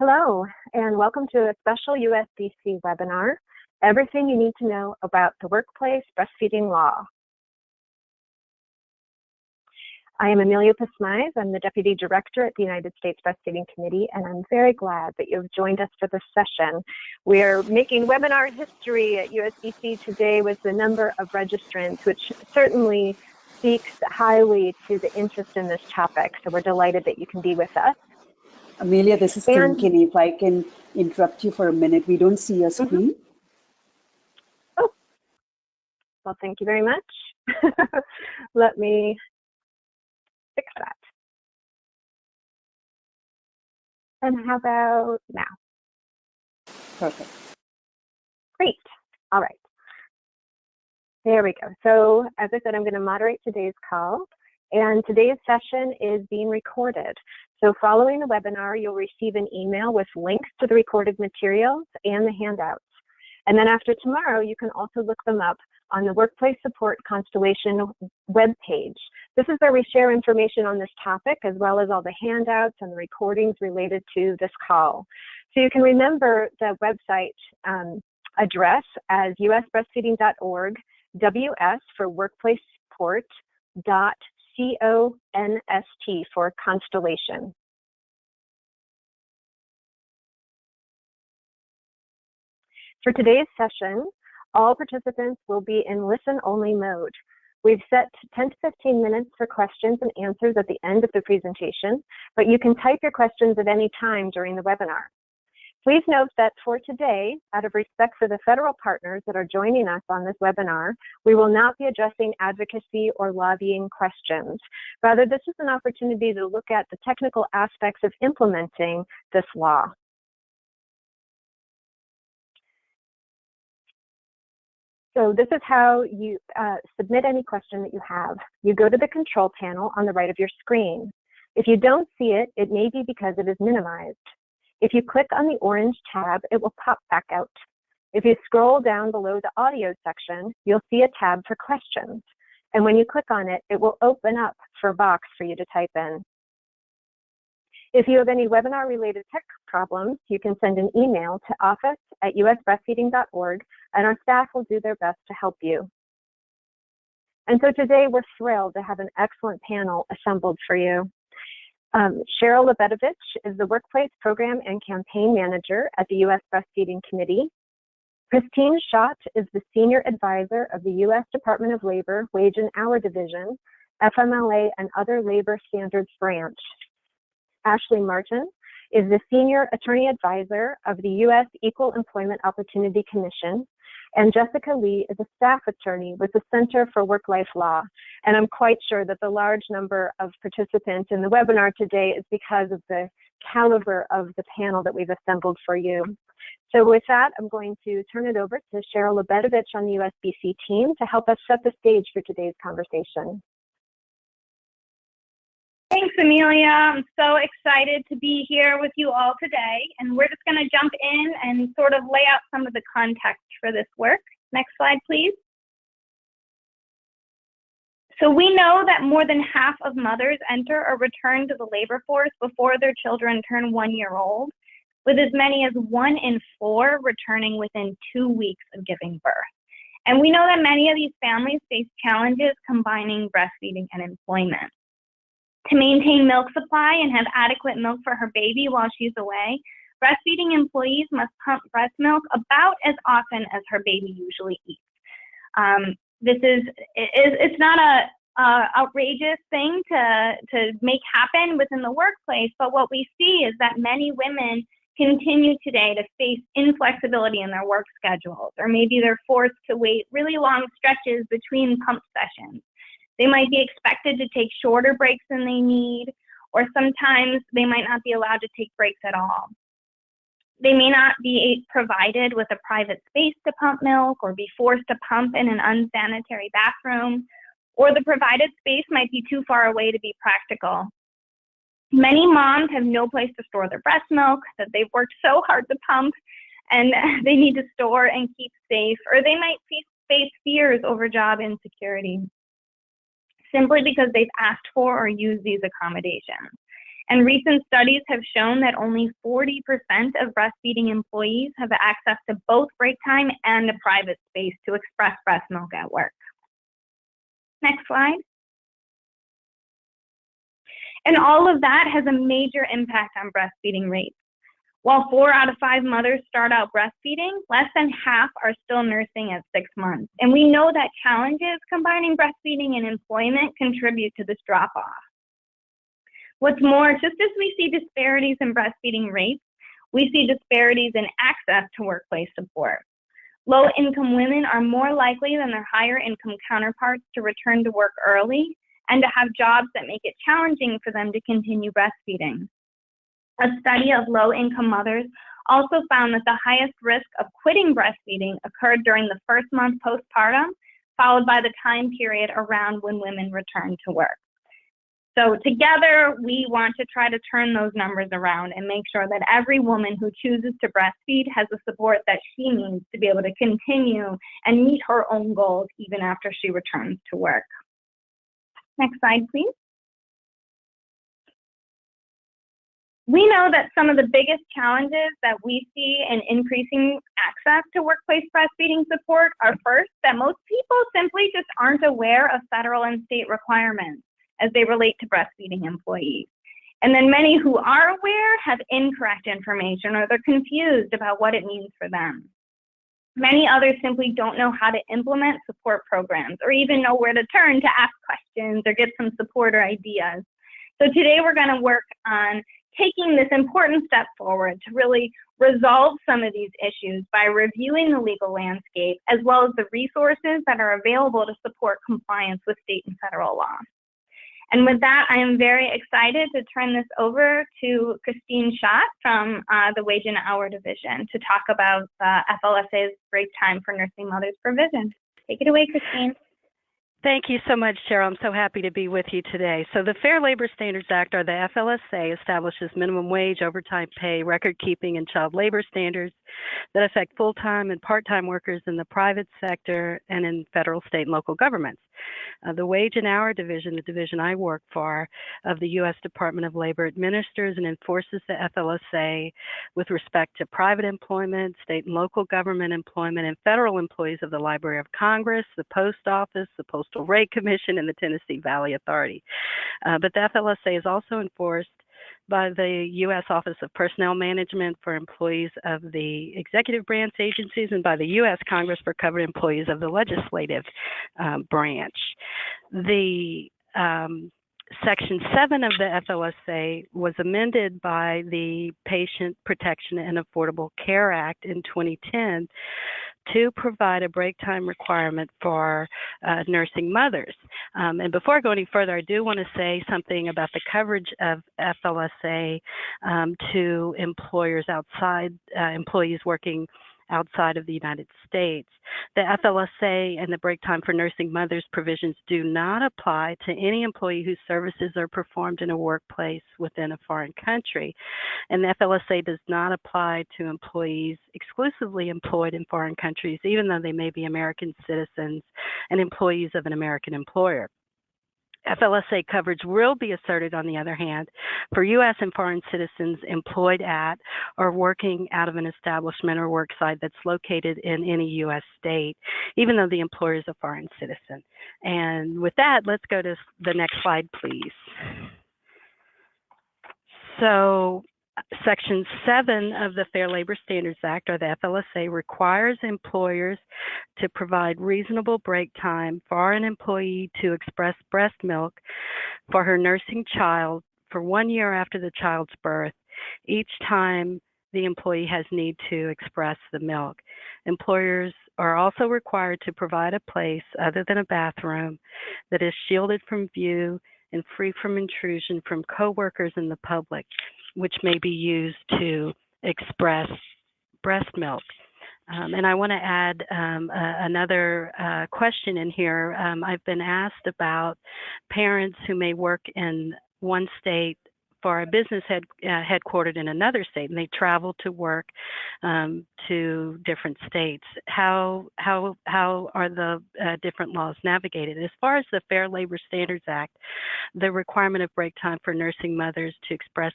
Hello, and welcome to a special USBC webinar, Everything You Need to Know About the Workplace Breastfeeding Law. I am Amelia Pismais. I'm the Deputy Director at the United States Breastfeeding Committee, and I'm very glad that you've joined us for this session. We are making webinar history at USBC today with the number of registrants, which certainly speaks highly to the interest in this topic, so we're delighted that you can be with us. Amelia, this is Kinky. If I can interrupt you for a minute, we don't see your screen. Oh, well, thank you very much. Let me fix that. And how about now? Perfect. Great. All right. There we go. So as I said, I'm going to moderate today's call, and today's session is being recorded. So following the webinar, you'll receive an email with links to the recorded materials and the handouts. And then after tomorrow, you can also look them up on the Workplace Support Constellation webpage. This is where we share information on this topic, as well as all the handouts and the recordings related to this call. So you can remember the website address as usbreastfeeding.org, WS for workplace support, .const for Constellation. For today's session, all participants will be in listen-only mode. We've set 10 to 15 minutes for questions and answers at the end of the presentation, but you can type your questions at any time during the webinar. Please note that for today, out of respect for the federal partners that are joining us on this webinar, we will not be addressing advocacy or lobbying questions. Rather, this is an opportunity to look at the technical aspects of implementing this law. So this is how you submit any question that you have. You go to the control panel on the right of your screen. If you don't see it, it may be because it is minimized. If you click on the orange tab, it will pop back out. If you scroll down below the audio section, you'll see a tab for questions. And when you click on it, it will open up for a box for you to type in. If you have any webinar-related tech problems, you can send an email to office@usbreastfeeding.org, and our staff will do their best to help you. And so today, we're thrilled to have an excellent panel assembled for you. Cheryl Lebedevich is the Workplace Program and Campaign Manager at the U.S. Breastfeeding Committee. Christine Schott is the Senior Advisor of the U.S. Department of Labor Wage and Hour Division, FMLA and Other Labor Standards Branch. Ashley Martin is the Senior Attorney Advisor of the U.S. Equal Employment Opportunity Commission, and Jessica Lee is a staff attorney with the Center for WorkLife Law. And I'm quite sure that the large number of participants in the webinar today is because of the caliber of the panel that we've assembled for you. So with that, I'm going to turn it over to Cheryl Lebedevich on the USBC team to help us set the stage for today's conversation. Thanks, Amelia. I'm so excited to be here with you all today, and we're just going to jump in and sort of lay out some of the context for this work. Next slide, please. So we know that more than half of mothers enter or return to the labor force before their children turn 1 year old, with as many as 1 in 4 returning within 2 weeks of giving birth. And we know that many of these families face challenges combining breastfeeding and employment. To maintain milk supply and have adequate milk for her baby while she's away, breastfeeding employees must pump breast milk about as often as her baby usually eats. It's not a outrageous thing to make happen within the workplace, but what we see is that many women continue today to face inflexibility in their work schedules, or maybe they're forced to wait really long stretches between pump sessions. They might be expected to take shorter breaks than they need, or sometimes they might not be allowed to take breaks at all. They may not be provided with a private space to pump milk, or be forced to pump in an unsanitary bathroom, or the provided space might be too far away to be practical. Many moms have no place to store their breast milk that they've worked so hard to pump, and they need to store and keep safe, or they might face fears over job insecurity, simply because they've asked for or used these accommodations. And recent studies have shown that only 40% of breastfeeding employees have access to both break time and a private space to express breast milk at work. Next slide. And all of that has a major impact on breastfeeding rates. While 4 out of 5 mothers start out breastfeeding, less than half are still nursing at 6 months. And we know that challenges combining breastfeeding and employment contribute to this drop-off. What's more, just as we see disparities in breastfeeding rates, we see disparities in access to workplace support. Low-income women are more likely than their higher-income counterparts to return to work early and to have jobs that make it challenging for them to continue breastfeeding. A study of low-income mothers also found that the highest risk of quitting breastfeeding occurred during the first month postpartum, followed by the time period around when women return to work. So together, we want to try to turn those numbers around and make sure that every woman who chooses to breastfeed has the support that she needs to be able to continue and meet her own goals even after she returns to work. Next slide, please. We know that some of the biggest challenges that we see in increasing access to workplace breastfeeding support are first, that most people simply just aren't aware of federal and state requirements as they relate to breastfeeding employees. And then many who are aware have incorrect information or they're confused about what it means for them. Many others simply don't know how to implement support programs or even know where to turn to ask questions or get some support or ideas. So today we're going to work on taking this important step forward to really resolve some of these issues by reviewing the legal landscape as well as the resources that are available to support compliance with state and federal law. And with that, I am very excited to turn this over to Christine Schott from the Wage and Hour Division to talk about FLSA's break time for nursing mothers provision. Take it away, Christine. Thank you so much, Cheryl. I'm so happy to be with you today. So the Fair Labor Standards Act, or the FLSA, establishes minimum wage, overtime pay, record keeping, and child labor standards that affect full-time and part-time workers in the private sector and in federal, state, and local governments. The Wage and Hour Division, the division I work for, of the U.S. Department of Labor, administers and enforces the FLSA with respect to private employment, state and local government employment, and federal employees of the Library of Congress, the Post Office, the Postal Rate Commission, and the Tennessee Valley Authority. But the FLSA is also enforced by the U.S. Office of Personnel Management for employees of the executive branch agencies and by the U.S. Congress for covered employees of the legislative branch. The Section 7 of the FLSA was amended by the Patient Protection and Affordable Care Act in 2010 to provide a break time requirement for nursing mothers. And before I go any further, I do want to say something about the coverage of FLSA to employers outside, employees working outside of the United States. The FLSA and the break time for nursing mothers provisions do not apply to any employee whose services are performed in a workplace within a foreign country. And the FLSA does not apply to employees exclusively employed in foreign countries, even though they may be American citizens and employees of an American employer. FLSA coverage will be asserted, on the other hand, for U.S. and foreign citizens employed at or working out of an establishment or work site that's located in any U.S. state, even though the employer is a foreign citizen. And with that, let's go to the next slide, please. So, Section 7 of the Fair Labor Standards Act, or the FLSA, requires employers to provide reasonable break time for an employee to express breast milk for her nursing child for 1 year after the child's birth, each time the employee has need to express the milk. Employers are also required to provide a place other than a bathroom that is shielded from view and free from intrusion from coworkers and the public, which may be used to express breast milk. And I want to add another question in here. I've been asked about parents who may work in one state for a business headquartered in another state, and they travel to work to different states. How are the different laws navigated? As far as the Fair Labor Standards Act, the requirement of break time for nursing mothers to express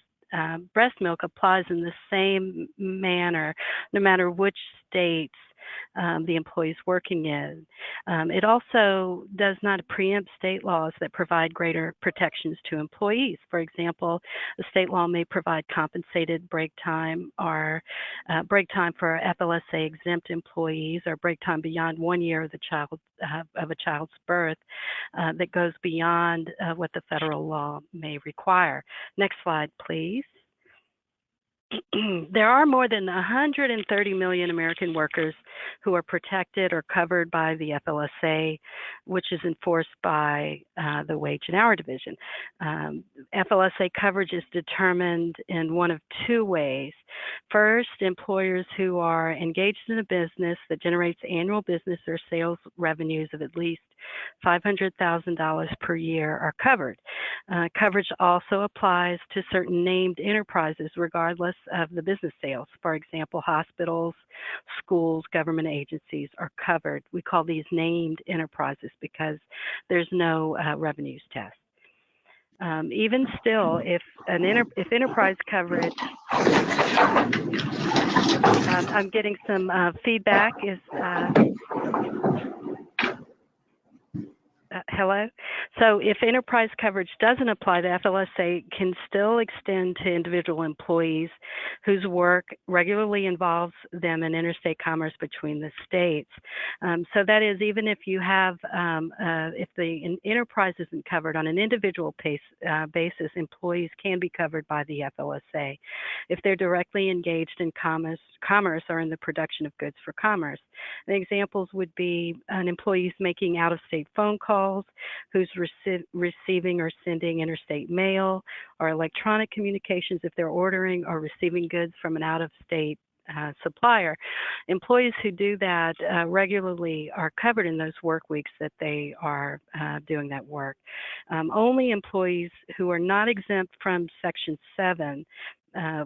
breast milk applies in the same manner, no matter which states the employee is working in. It also does not preempt state laws that provide greater protections to employees. For example, a state law may provide compensated break time or break time for FLSA exempt employees, or break time beyond 1 year of a child's birth that goes beyond what the federal law may require. Next slide, please. There are more than 130 million American workers who are protected or covered by the FLSA, which is enforced by the Wage and Hour Division. FLSA coverage is determined in one of two ways. First, employers who are engaged in a business that generates annual business or sales revenues of at least $500,000 per year are covered. Coverage also applies to certain named enterprises regardless of the business sales. For example, hospitals, schools, government agencies are covered. We call these named enterprises because there's no revenues test. Even still, if enterprise coverage, I'm getting some feedback. Hello? So if enterprise coverage doesn't apply, the FLSA can still extend to individual employees whose work regularly involves them in interstate commerce between the states. So that is, even if you have, if the enterprise isn't covered on an individual basis, employees can be covered by the FLSA if they're directly engaged in commerce or in the production of goods for commerce. And examples would be an employee making out-of-state phone calls, who's receiving or sending interstate mail, or electronic communications if they're ordering or receiving goods from an out-of-state supplier. Employees who do that regularly are covered in those work weeks that they are doing that work. Only employees who are not exempt from Section 7,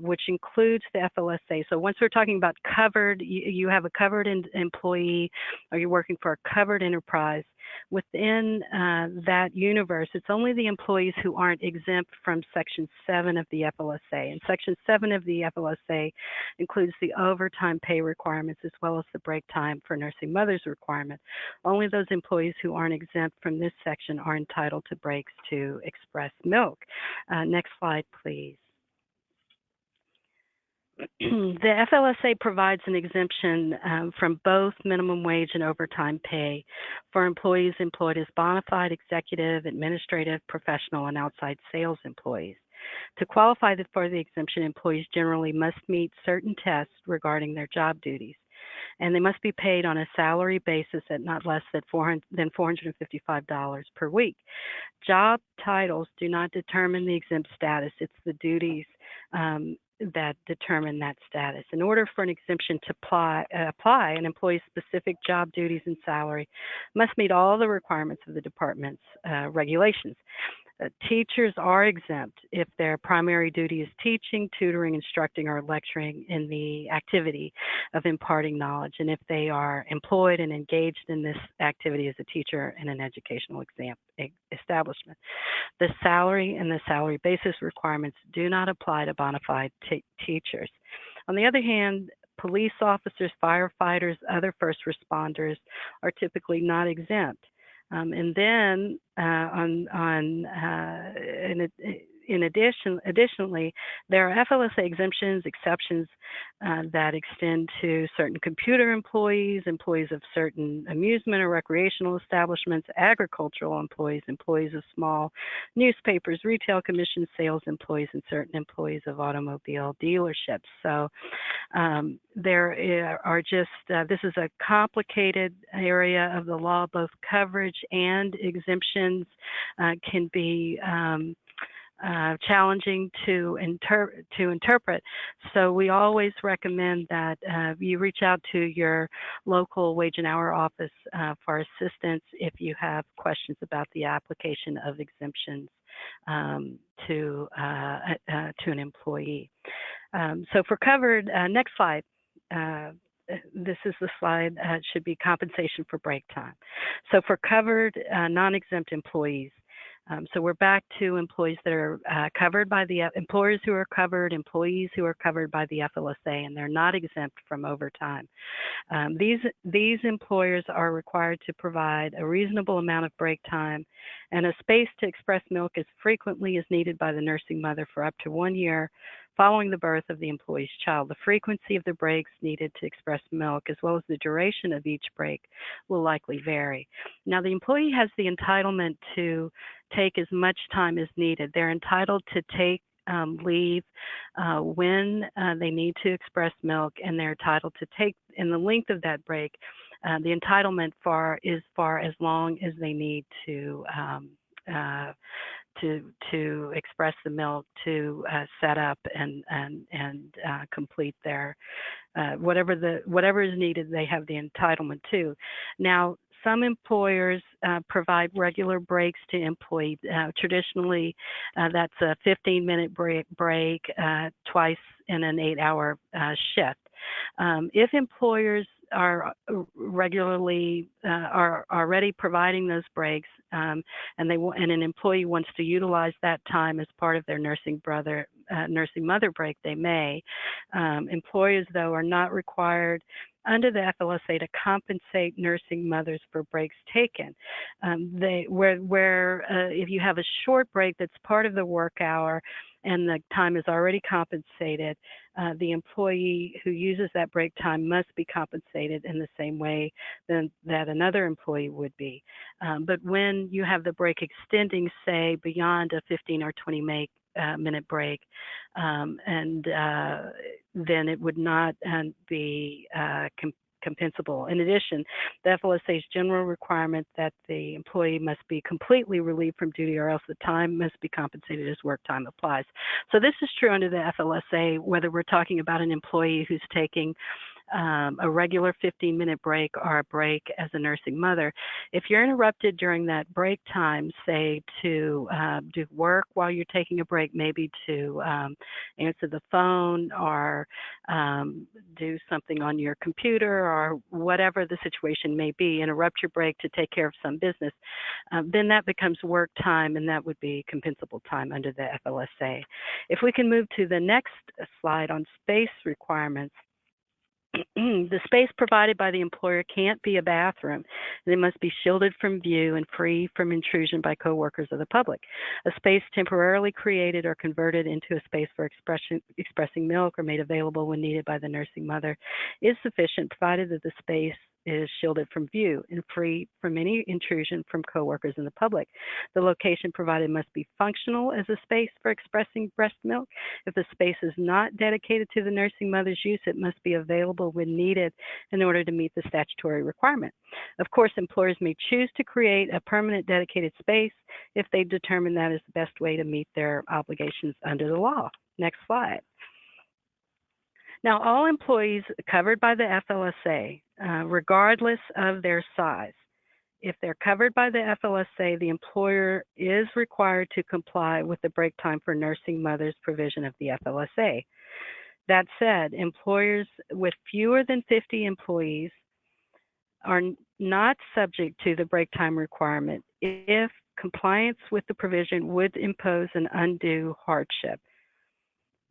which includes the FLSA. So once we're talking about covered, you have a covered employee, or you're working for a covered enterprise. Within that universe, it's only the employees who aren't exempt from Section 7 of the FLSA. And Section 7 of the FLSA includes the overtime pay requirements as well as the break time for nursing mothers requirement. Only those employees who aren't exempt from this section are entitled to breaks to express milk. Next slide, please. The FLSA provides an exemption from both minimum wage and overtime pay for employees employed as bona fide executive, administrative, professional, and outside sales employees. To qualify for the exemption, employees generally must meet certain tests regarding their job duties, and they must be paid on a salary basis at not less than $455 per week. Job titles do not determine the exempt status. It's the duties that determine that status. In order for an exemption to apply, an employee's specific job duties and salary must meet all the requirements of the department's regulations. Teachers are exempt if their primary duty is teaching, tutoring, instructing, or lecturing in the activity of imparting knowledge, and if they are employed and engaged in this activity as a teacher in an educational establishment. The salary and the salary basis requirements do not apply to bona fide teachers. On the other hand, police officers, firefighters, other first responders are typically not exempt. And then additionally, there are FLSA exemptions, exceptions that extend to certain computer employees, employees of certain amusement or recreational establishments, agricultural employees, employees of small newspapers, retail commission sales employees, and certain employees of automobile dealerships. So there are just, this is a complicated area of the law. Both coverage and exemptions can be challenging to interpret. So we always recommend that you reach out to your local wage and hour office for assistance if you have questions about the application of exemptions to an employee. So for covered, next slide. This is the slide, should be compensation for break time. So for covered non-exempt employees, so we're back to employees that are covered by the employers who are covered, employees who are covered by the FLSA, and they're not exempt from overtime. These employers are required to provide a reasonable amount of break time and a space to express milk as frequently as needed by the nursing mother for up to 1 year following the birth of the employee's child. The frequency of the breaks needed to express milk, as well as the duration of each break, will likely vary. Now, the employee has the entitlement to take as much time as needed. They're entitled to take leave when they need to express milk, and they're entitled to take, in the length of that break, the entitlement is for as long as they need to express the milk, to set up and complete their whatever is needed. They have the entitlement to. Now, some employers provide regular breaks to employees. Traditionally, that's a 15-minute break twice in an 8-hour shift. If employers are regularly are already providing those breaks, and an employee wants to utilize that time as part of their nursing mother break, they may. Employers, though, are not required under the FLSA to compensate nursing mothers for breaks taken. If you have a short break that's part of the work hour and the time is already compensated, the employee who uses that break time must be compensated in the same way that another employee would be. But when you have the break extending, say, beyond a 15 or 20 minute break, then it would not be compensable. In addition, the FLSA's general requirement that the employee must be completely relieved from duty, or else the time must be compensated as work time applies. So this is true under the FLSA, whether we're talking about an employee who's taking a regular 15-minute break or a break as a nursing mother. If you're interrupted during that break time, say to do work while you're taking a break, maybe to answer the phone or do something on your computer or whatever the situation may be, interrupt your break to take care of some business, then that becomes work time, and that would be compensable time under the FLSA. If we can move to the next slide on space requirements. The space provided by the employer can't be a bathroom, and it must be shielded from view and free from intrusion by coworkers or the public. A space temporarily created or converted into a space for expressing milk or made available when needed by the nursing mother is sufficient, provided that the space is shielded from view and free from any intrusion from coworkers and the public. The location provided must be functional as a space for expressing breast milk. If the space is not dedicated to the nursing mother's use, it must be available when needed in order to meet the statutory requirement. Of course, employers may choose to create a permanent dedicated space if they determine that is the best way to meet their obligations under the law. Next slide. Now, all employees covered by the FLSA, regardless of their size, if they're covered by the FLSA, the employer is required to comply with the break time for nursing mothers provision of the FLSA. That said, employers with fewer than 50 employees are not subject to the break time requirement if compliance with the provision would impose an undue hardship.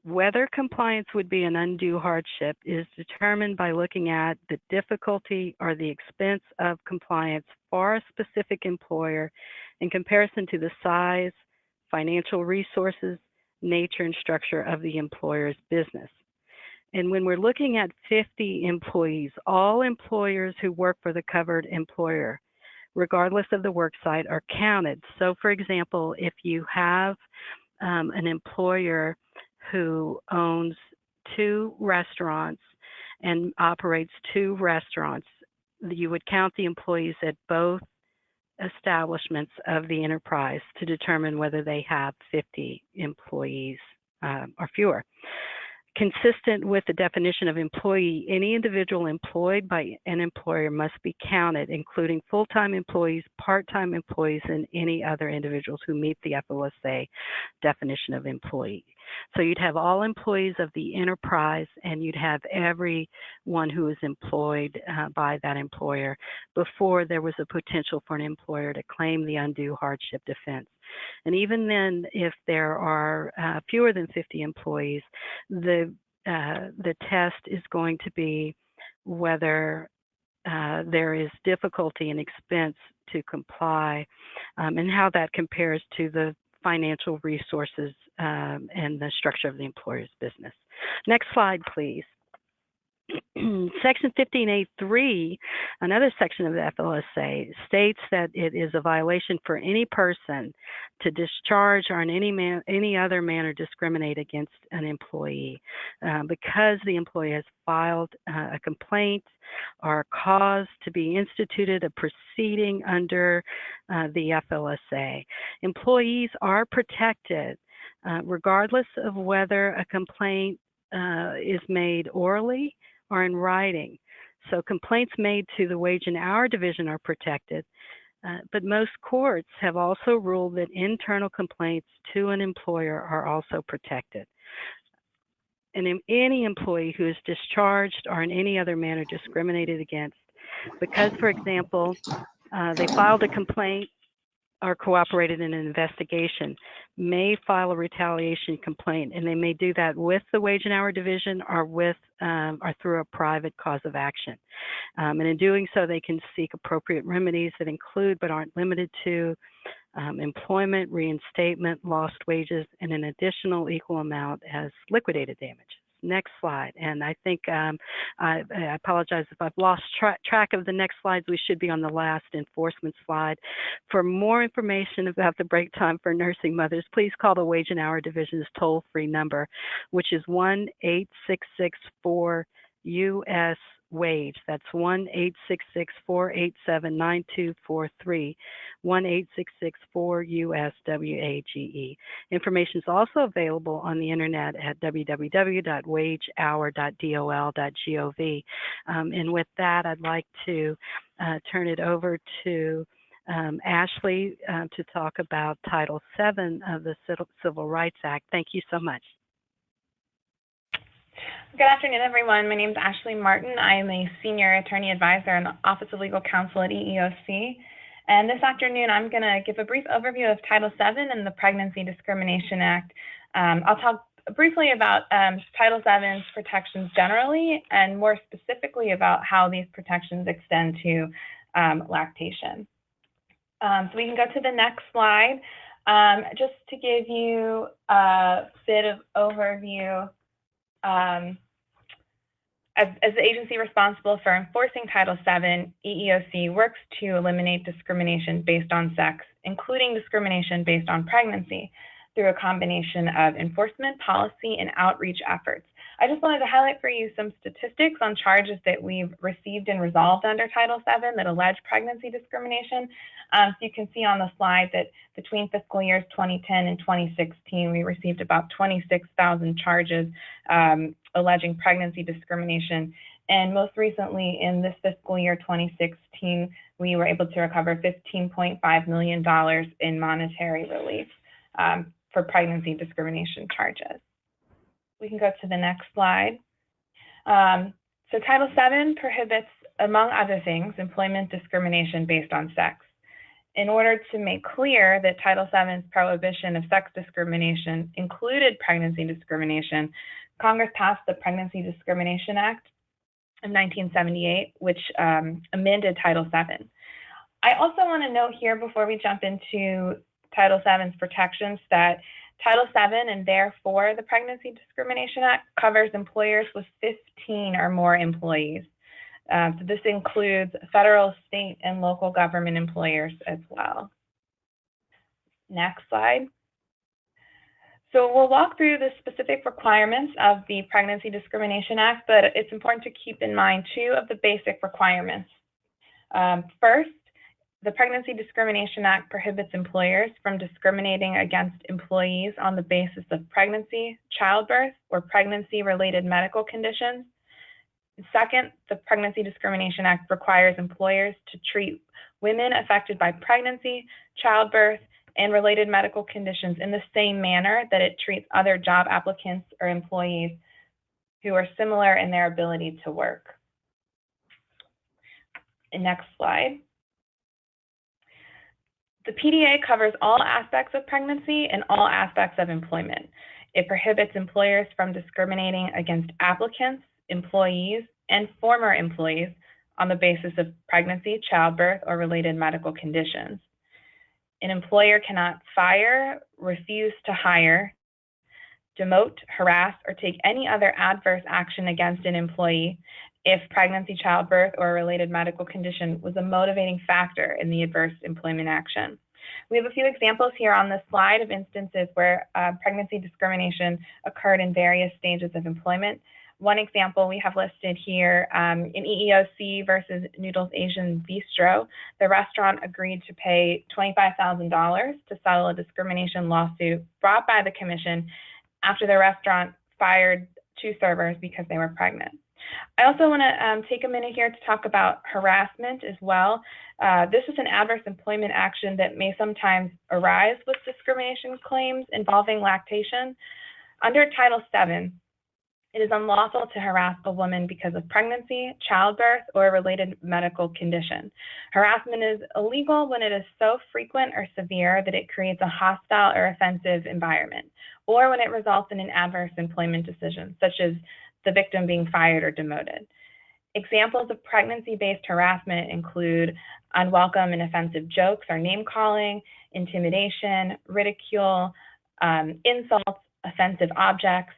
Whether compliance would be an undue hardship is determined by looking at the difficulty or the expense of compliance for a specific employer in comparison to the size, financial resources, nature, and structure of the employer's business. And when we're looking at 50 employees, all employers who work for the covered employer, regardless of the work site, are counted. So, for example, if you have an employer who owns 2 restaurants and operates 2 restaurants, you would count the employees at both establishments of the enterprise to determine whether they have 50 employees or fewer. Consistent with the definition of employee, any individual employed by an employer must be counted, including full-time employees, part-time employees, and any other individuals who meet the FLSA definition of employee. So you'd have all employees of the enterprise, and you'd have everyone who is employed by that employer before there was a potential for an employer to claim the undue hardship defense. And even then, if there are fewer than 50 employees, the test is going to be whether there is difficulty and expense to comply, and how that compares to the financial resources and the structure of the employer's business. Next slide, please. Section 15A3, another section of the FLSA, states that it is a violation for any person to discharge or in any other manner discriminate against an employee because the employee has filed a complaint or caused to be instituted a proceeding under the FLSA. Employees are protected regardless of whether a complaint is made orally or in writing. So complaints made to the Wage and Hour Division are protected, but most courts have also ruled that internal complaints to an employer are also protected. And any employee who is discharged or in any other manner discriminated against because, for example, they filed a complaint or cooperated in an investigation may file a retaliation complaint, and they may do that with the Wage and Hour Division or with or through a private cause of action. And in doing so, they can seek appropriate remedies that include but aren't limited to employment, reinstatement, lost wages, and an additional equal amount as liquidated damages. Next slide. And I think I apologize if I've lost track of the next slides. We should be on the last enforcement slide. For more information about the break time for nursing mothers, please call the Wage and Hour Division's toll-free number, which is 1-866-4-US-WAGE. That's 1-866-487-9243, 1-866-4-US-WAGE. Information is also available on the internet at www.wagehour.dol.gov. And with that, I'd like to turn it over to Ashley to talk about Title VII of the Civil Rights Act. Thank you so much. Good afternoon, everyone. My name is Ashley Martin. I am a Senior Attorney Advisor in the Office of Legal Counsel at EEOC. And this afternoon, I'm going to give a brief overview of Title VII and the Pregnancy Discrimination Act. I'll talk briefly about Title VII's protections generally, and more specifically about how these protections extend to lactation. So we can go to the next slide. Just to give you a bit of overview, as the agency responsible for enforcing Title VII, EEOC works to eliminate discrimination based on sex, including discrimination based on pregnancy, through a combination of enforcement, policy, and outreach efforts. I just wanted to highlight for you some statistics on charges that we've received and resolved under Title VII that allege pregnancy discrimination. So you can see on the slide that between fiscal years 2010 and 2016, we received about 26,000 charges alleging pregnancy discrimination. And most recently in this fiscal year 2016, we were able to recover $15.5 million in monetary relief for pregnancy discrimination charges. We can go to the next slide. So Title VII prohibits, among other things, employment discrimination based on sex. In order to make clear that Title VII's prohibition of sex discrimination included pregnancy discrimination, Congress passed the Pregnancy Discrimination Act of 1978, which amended Title VII. I also want to note here before we jump into Title VII's protections that Title VII, and therefore the Pregnancy Discrimination Act, covers employers with 15 or more employees. So this includes federal, state, and local government employers as well. Next slide. So we'll walk through the specific requirements of the Pregnancy Discrimination Act, but it's important to keep in mind two of the basic requirements. First, The Pregnancy Discrimination Act prohibits employers from discriminating against employees on the basis of pregnancy, childbirth, or pregnancy-related medical conditions. Second, the Pregnancy Discrimination Act requires employers to treat women affected by pregnancy, childbirth, and related medical conditions in the same manner that it treats other job applicants or employees who are similar in their ability to work. Next slide. The PDA covers all aspects of pregnancy and all aspects of employment. It prohibits employers from discriminating against applicants, employees, and former employees on the basis of pregnancy, childbirth, or related medical conditions. An employer cannot fire, refuse to hire, demote, harass, or take any other adverse action against an employee if pregnancy, childbirth, or a related medical condition was a motivating factor in the adverse employment action. We have a few examples here on this slide of instances where pregnancy discrimination occurred in various stages of employment. One example we have listed here in EEOC versus Noodles Asian Bistro, the restaurant agreed to pay $25,000 to settle a discrimination lawsuit brought by the commission after the restaurant fired 2 servers because they were pregnant. I also want to take a minute here to talk about harassment as well. This is an adverse employment action that may sometimes arise with discrimination claims involving lactation. Under Title VII, it is unlawful to harass a woman because of pregnancy, childbirth, or a related medical condition. Harassment is illegal when it is so frequent or severe that it creates a hostile or offensive environment, or when it results in an adverse employment decision, such as the victim being fired or demoted. Examples of pregnancy-based harassment include unwelcome and offensive jokes or name-calling, intimidation, ridicule, insults, offensive objects,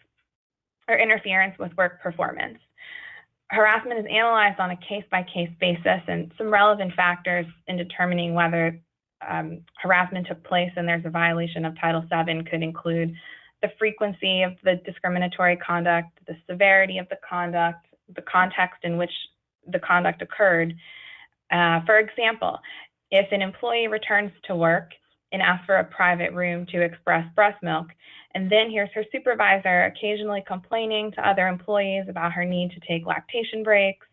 or interference with work performance. Harassment is analyzed on a case-by-case basis, and some relevant factors in determining whether harassment took place and there's a violation of Title VII could include the frequency of the discriminatory conduct, the severity of the conduct, the context in which the conduct occurred. For example, if an employee returns to work and asks for a private room to express breast milk, and then hears her supervisor occasionally complaining to other employees about her need to take lactation breaks,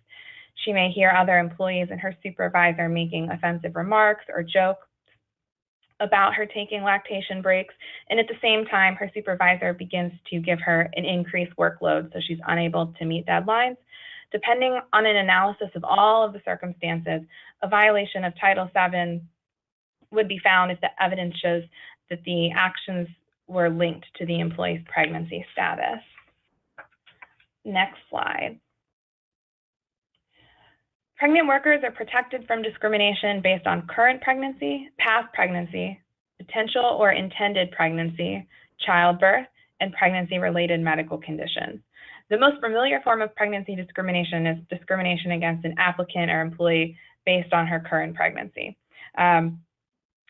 she may hear other employees and her supervisor making offensive remarks or jokes about her taking lactation breaks, and at the same time, her supervisor begins to give her an increased workload so she's unable to meet deadlines. Depending on an analysis of all of the circumstances, a violation of Title VII would be found if the evidence shows that the actions were linked to the employee's pregnancy status. Next slide. Pregnant workers are protected from discrimination based on current pregnancy, past pregnancy, potential or intended pregnancy, childbirth, and pregnancy-related medical conditions. The most familiar form of pregnancy discrimination is discrimination against an applicant or employee based on her current pregnancy. Title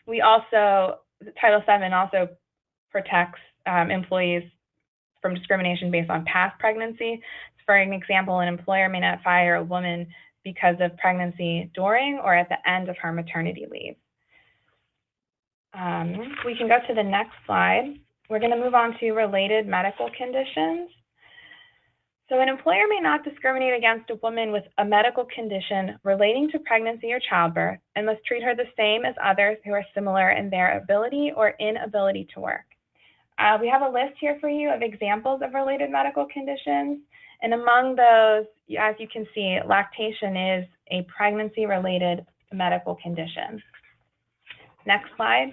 VII also protects employees from discrimination based on past pregnancy. For an example, an employer may not fire a woman because of pregnancy during or at the end of her maternity leave. We can go to the next slide. We're going to move on to related medical conditions. So an employer may not discriminate against a woman with a medical condition relating to pregnancy or childbirth and must treat her the same as others who are similar in their ability or inability to work. We have a list here for you of examples of related medical conditions. And among those, as you can see, lactation is a pregnancy-related medical condition. Next slide.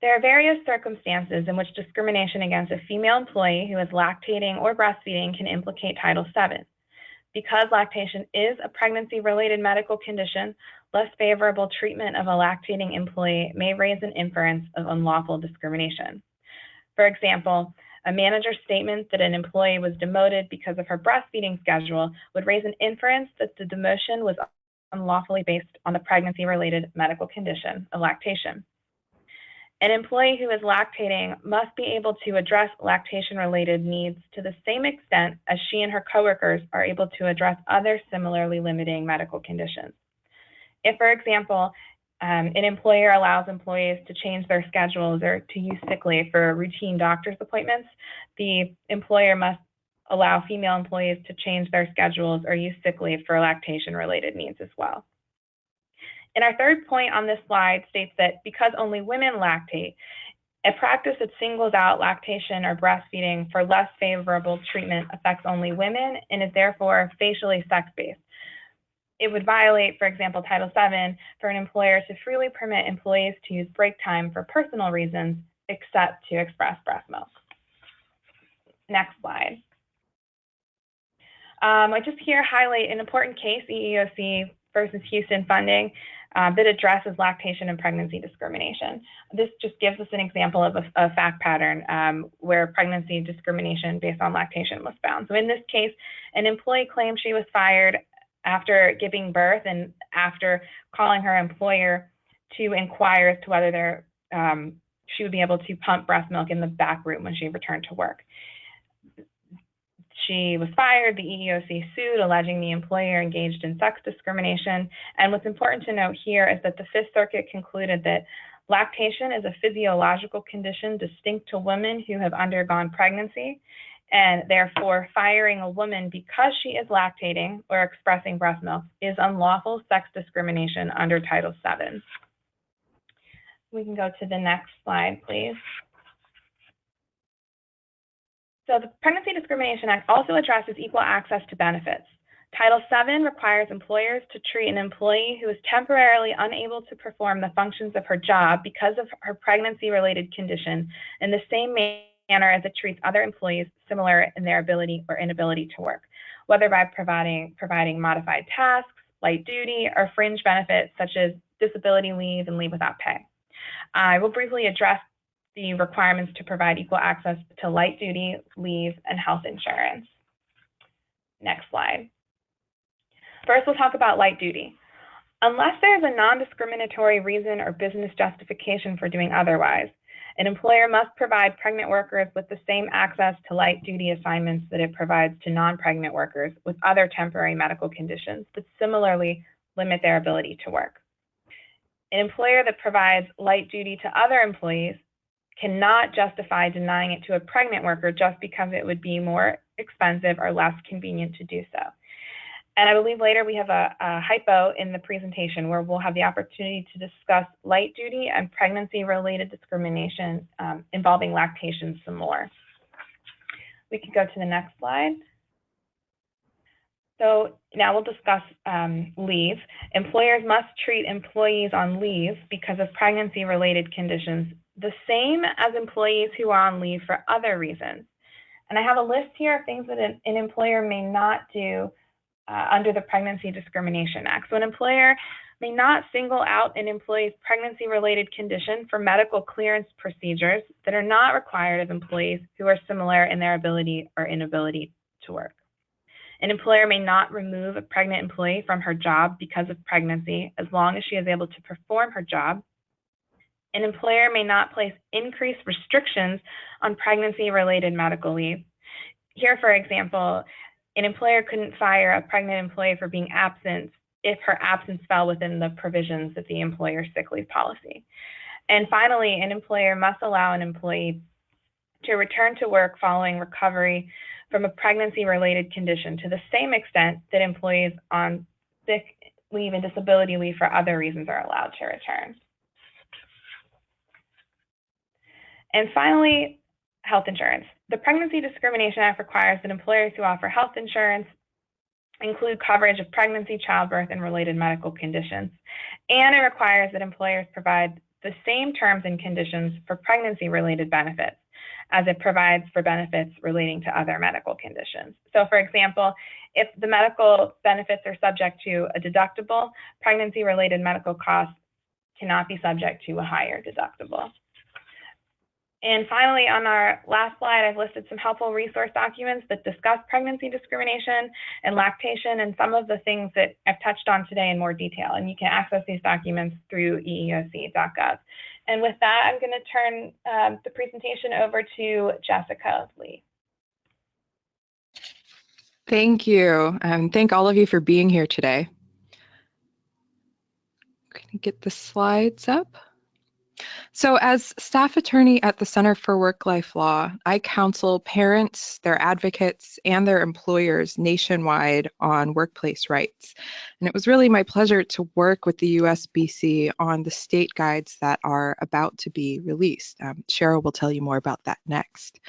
There are various circumstances in which discrimination against a female employee who is lactating or breastfeeding can implicate Title VII. Because lactation is a pregnancy-related medical condition, less favorable treatment of a lactating employee may raise an inference of unlawful discrimination. For example, a manager's statement that an employee was demoted because of her breastfeeding schedule would raise an inference that the demotion was unlawfully based on the pregnancy-related medical condition of lactation. An employee who is lactating must be able to address lactation-related needs to the same extent as she and her coworkers are able to address other similarly limiting medical conditions. If, for example, an employer allows employees to change their schedules or to use sick leave for routine doctor's appointments, the employer must allow female employees to change their schedules or use sick leave for lactation-related needs as well. And our third point on this slide states that because only women lactate, a practice that singles out lactation or breastfeeding for less favorable treatment affects only women and is therefore facially sex-based. It would violate, for example, Title VII for an employer to freely permit employees to use break time for personal reasons, except to express breast milk. Next slide. I just here highlight an important case, EEOC versus Houston funding, that addresses lactation and pregnancy discrimination. This just gives us an example of a fact pattern where pregnancy discrimination based on lactation was found. So in this case, an employee claimed she was fired after giving birth and after calling her employer to inquire as to whether she would be able to pump breast milk in the back room when she returned to work. She was fired, the EEOC sued, alleging the employer engaged in sex discrimination. And what's important to note here is that the Fifth Circuit concluded that lactation is a physiological condition distinct to women who have undergone pregnancy, and therefore firing a woman because she is lactating or expressing breast milk is unlawful sex discrimination under Title VII. We can go to the next slide, please. So the Pregnancy Discrimination Act also addresses equal access to benefits. Title VII requires employers to treat an employee who is temporarily unable to perform the functions of her job because of her pregnancy-related condition in the same manner as it treats other employees similar in their ability or inability to work, whether by providing modified tasks, light duty, or fringe benefits such as disability leave and leave without pay. I will briefly address the requirements to provide equal access to light duty, leave, and health insurance. Next slide. First, we'll talk about light duty. Unless there is a non-discriminatory reason or business justification for doing otherwise, an employer must provide pregnant workers with the same access to light duty assignments that it provides to non-pregnant workers with other temporary medical conditions that similarly limit their ability to work. An employer that provides light duty to other employees cannot justify denying it to a pregnant worker just because it would be more expensive or less convenient to do so. And I believe later we have a hypo in the presentation where we'll have the opportunity to discuss light duty and pregnancy-related discrimination involving lactation some more. We can go to the next slide. So now we'll discuss leave. Employers must treat employees on leave because of pregnancy-related conditions the same as employees who are on leave for other reasons. And I have a list here of things that an employer may not do under the Pregnancy Discrimination Act. So an employer may not single out an employee's pregnancy-related condition for medical clearance procedures that are not required of employees who are similar in their ability or inability to work. An employer may not remove a pregnant employee from her job because of pregnancy as long as she is able to perform her job. An employer may not place increased restrictions on pregnancy-related medical leave. Here, for example, an employer couldn't fire a pregnant employee for being absent if her absence fell within the provisions of the employer's sick leave policy. And finally, an employer must allow an employee to return to work following recovery from a pregnancy-related condition to the same extent that employees on sick leave and disability leave for other reasons are allowed to return. And finally, health insurance. The Pregnancy Discrimination Act requires that employers who offer health insurance include coverage of pregnancy, childbirth, and related medical conditions. And it requires that employers provide the same terms and conditions for pregnancy-related benefits as it provides for benefits relating to other medical conditions. So for example, if the medical benefits are subject to a deductible, pregnancy-related medical costs cannot be subject to a higher deductible. And finally, on our last slide, I've listed some helpful resource documents that discuss pregnancy discrimination and lactation and some of the things that I've touched on today in more detail. And you can access these documents through EEOC.gov. And with that, I'm going to turn the presentation over to Jessica Lee. Thank you. Thank all of you for being here today. get the slides up. So as staff attorney at the Center for WorkLife Law, I counsel parents, their advocates, and their employers nationwide on workplace rights. And it was really my pleasure to work with the USBC on the state guides that are about to be released. Cheryl will tell you more about that next.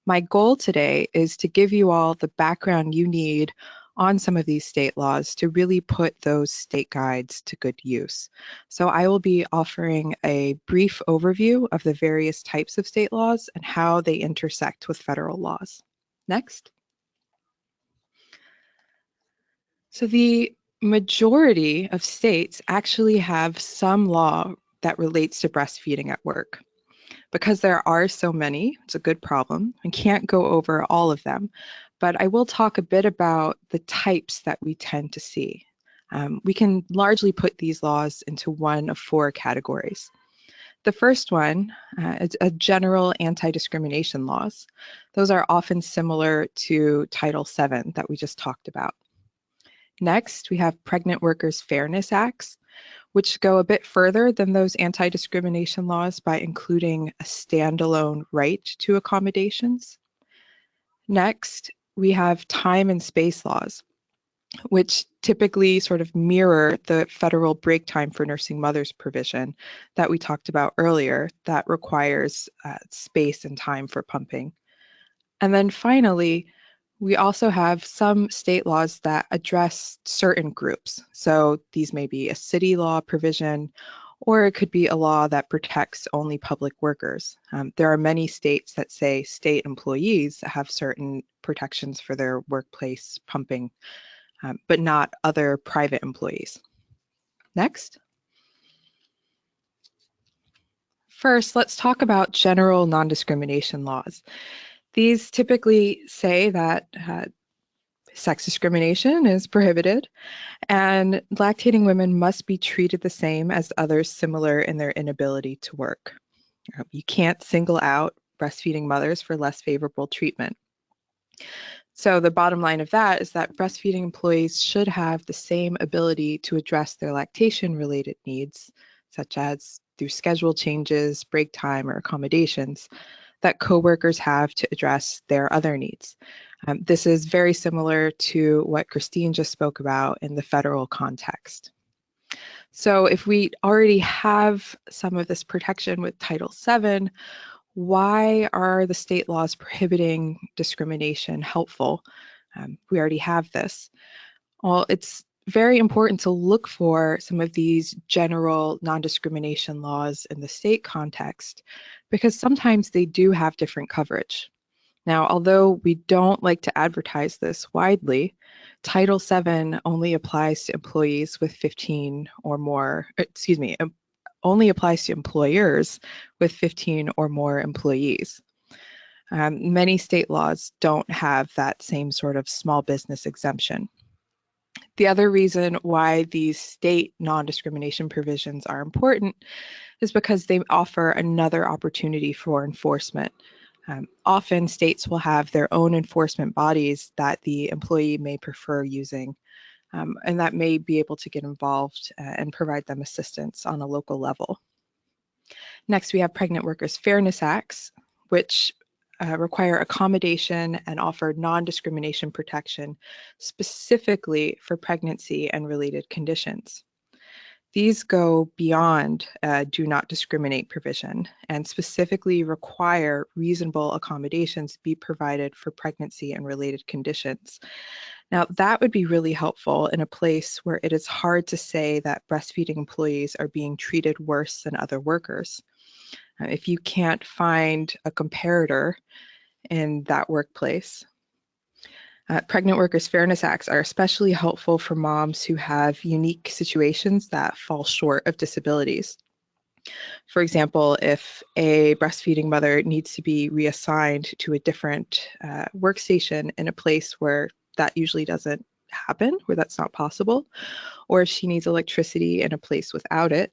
My goal today is to give you all the background you need on some of these state laws to really put those state guides to good use. So I will be offering a brief overview of the various types of state laws and how they intersect with federal laws. Next. So the majority of states actually have some law that relates to breastfeeding at work. Because there are so many, it's a good problem. I can't go over all of them, but I will talk a bit about the types that we tend to see. We can largely put these laws into one of four categories. The first one is a general anti-discrimination laws. Those are often similar to Title VII that we just talked about. Next, we have Pregnant Workers Fairness Acts, which go a bit further than those anti-discrimination laws by including a standalone right to accommodations. Next, we have time and space laws, which typically sort of mirror the federal break time for nursing mothers provision that we talked about earlier that requires space and time for pumping. And then finally, we also have some state laws that address certain groups. So these may be a city law provision, or it could be a law that protects only public workers. There are many states that say state employees have certain protections for their workplace pumping, but not other private employees. Next. First, let's talk about general non-discrimination laws. These typically say that sex discrimination is prohibited and lactating women must be treated the same as others similar in their inability to work. You can't single out breastfeeding mothers for less favorable treatment. So the bottom line of that is that breastfeeding employees should have the same ability to address their lactation-related needs, such as through schedule changes, break time, or accommodations, that coworkers have to address their other needs. This is very similar to what Christine just spoke about in the federal context. So if we already have some of this protection with Title VII, why are the state laws prohibiting discrimination helpful? We already have this. Well, it's very important to look for some of these general non-discrimination laws in the state context because sometimes they do have different coverage. Now, although we don't like to advertise this widely, Title VII only applies to employees with 15 or more, only applies to employers with 15 or more employees. Many state laws don't have that same sort of small business exemption. The other reason why these state non-discrimination provisions are important is because they offer another opportunity for enforcement. Often states will have their own enforcement bodies that the employee may prefer using, and that may be able to get involved and provide them assistance on a local level. Next, we have Pregnant Workers Fairness Acts, which require accommodation and offer non-discrimination protection specifically for pregnancy and related conditions. These go beyond do not discriminate provision and specifically require reasonable accommodations be provided for pregnancy and related conditions. Now, that would be really helpful in a place where it is hard to say that breastfeeding employees are being treated worse than other workers. If you can't find a comparator in that workplace, Pregnant Workers Fairness Acts are especially helpful for moms who have unique situations that fall short of disabilities. For example, if a breastfeeding mother needs to be reassigned to a different workstation in a place where that usually doesn't happen, where that's not possible, or if she needs electricity in a place without it,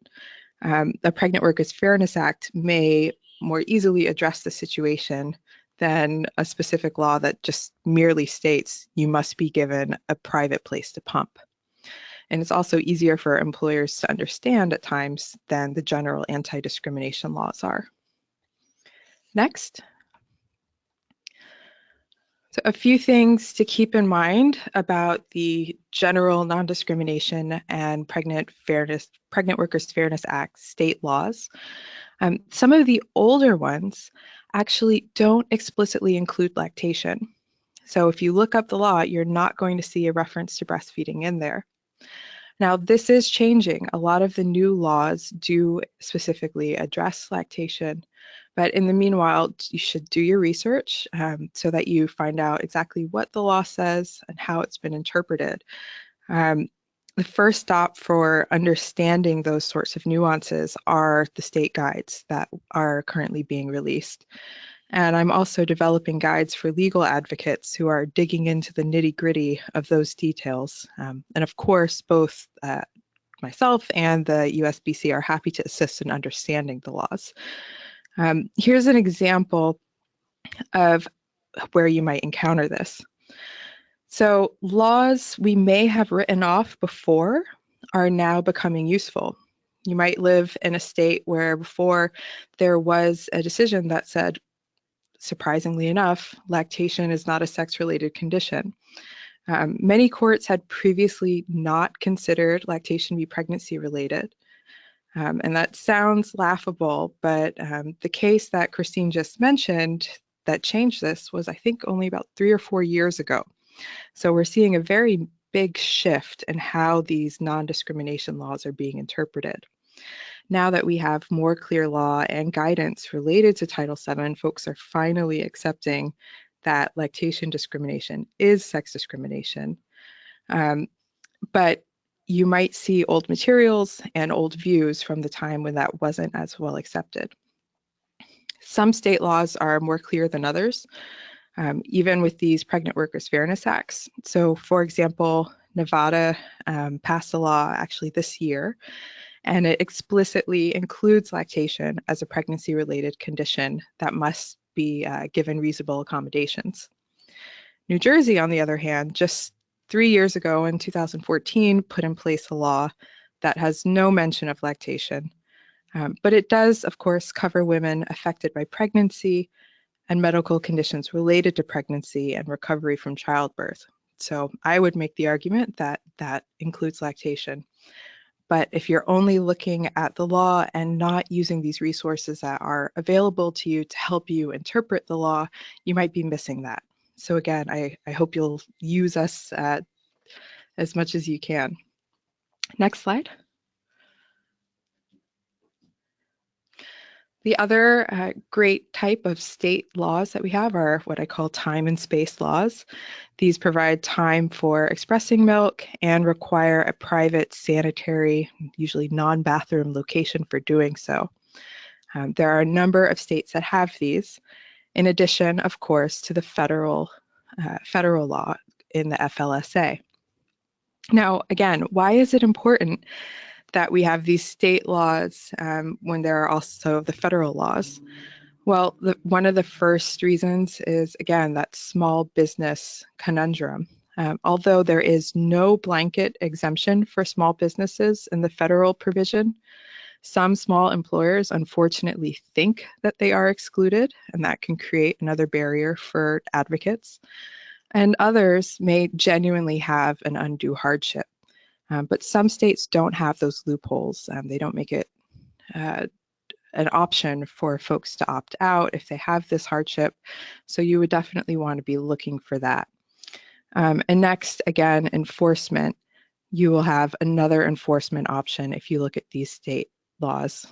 the Pregnant Workers Fairness Act may more easily address the situation than a specific law that just merely states you must be given a private place to pump. And it's also easier for employers to understand at times than the general anti-discrimination laws are. Next. So a few things to keep in mind about the General Non-Discrimination and Pregnant Workers Fairness Act state laws. Some of the older ones actually don't explicitly include lactation. So if you look up the law, you're not going to see a reference to breastfeeding in there. Now, this is changing. A lot of the new laws do specifically address lactation, but in the meanwhile, you should do your research so that you find out exactly what the law says and how it's been interpreted. The first stop for understanding those sorts of nuances are the state guides that are currently being released. And I'm also developing guides for legal advocates who are digging into the nitty-gritty of those details. And of course, both myself and the USBC are happy to assist in understanding the laws. Here's an example of where you might encounter this. So laws we may have written off before are now becoming useful. You might live in a state where before there was a decision that said, surprisingly enough, lactation is not a sex-related condition. Many courts had previously not considered lactation to be pregnancy-related. And that sounds laughable, but the case that Christine just mentioned that changed this was, I think, only about 3 or 4 years ago. So we're seeing a very big shift in how these non-discrimination laws are being interpreted. Now that we have more clear law and guidance related to Title VII, folks are finally accepting that lactation discrimination is sex discrimination. But you might see old materials and old views from the time when that wasn't as well accepted. Some state laws are more clear than others, even with these Pregnant Workers Fairness Acts. So for example, Nevada passed a law actually this year, and it explicitly includes lactation as a pregnancy-related condition that must be given reasonable accommodations. New Jersey, on the other hand, just 3 years ago in 2014, put in place a law that has no mention of lactation, but it does, of course, cover women affected by pregnancy and medical conditions related to pregnancy and recovery from childbirth. So I would make the argument that that includes lactation. But if you're only looking at the law and not using these resources that are available to you to help you interpret the law, you might be missing that. So again, I hope you'll use us as much as you can. Next slide. The other great type of state laws that we have are what I call time and space laws. These provide time for expressing milk and require a private, sanitary, usually non-bathroom location for doing so. There are a number of states that have these, in addition, of course, to the federal law in the FLSA. Now, again, why is it important that we have these state laws when there are also the federal laws? Well, one of the first reasons is, again, that small business conundrum. Although there is no blanket exemption for small businesses in the federal provision, some small employers unfortunately think that they are excluded, and that can create another barrier for advocates. And others may genuinely have an undue hardship. But some states don't have those loopholes. They don't make it an option for folks to opt out if they have this hardship. So you would definitely want to be looking for that. And next, again, enforcement. You will have another enforcement option if you look at these state laws.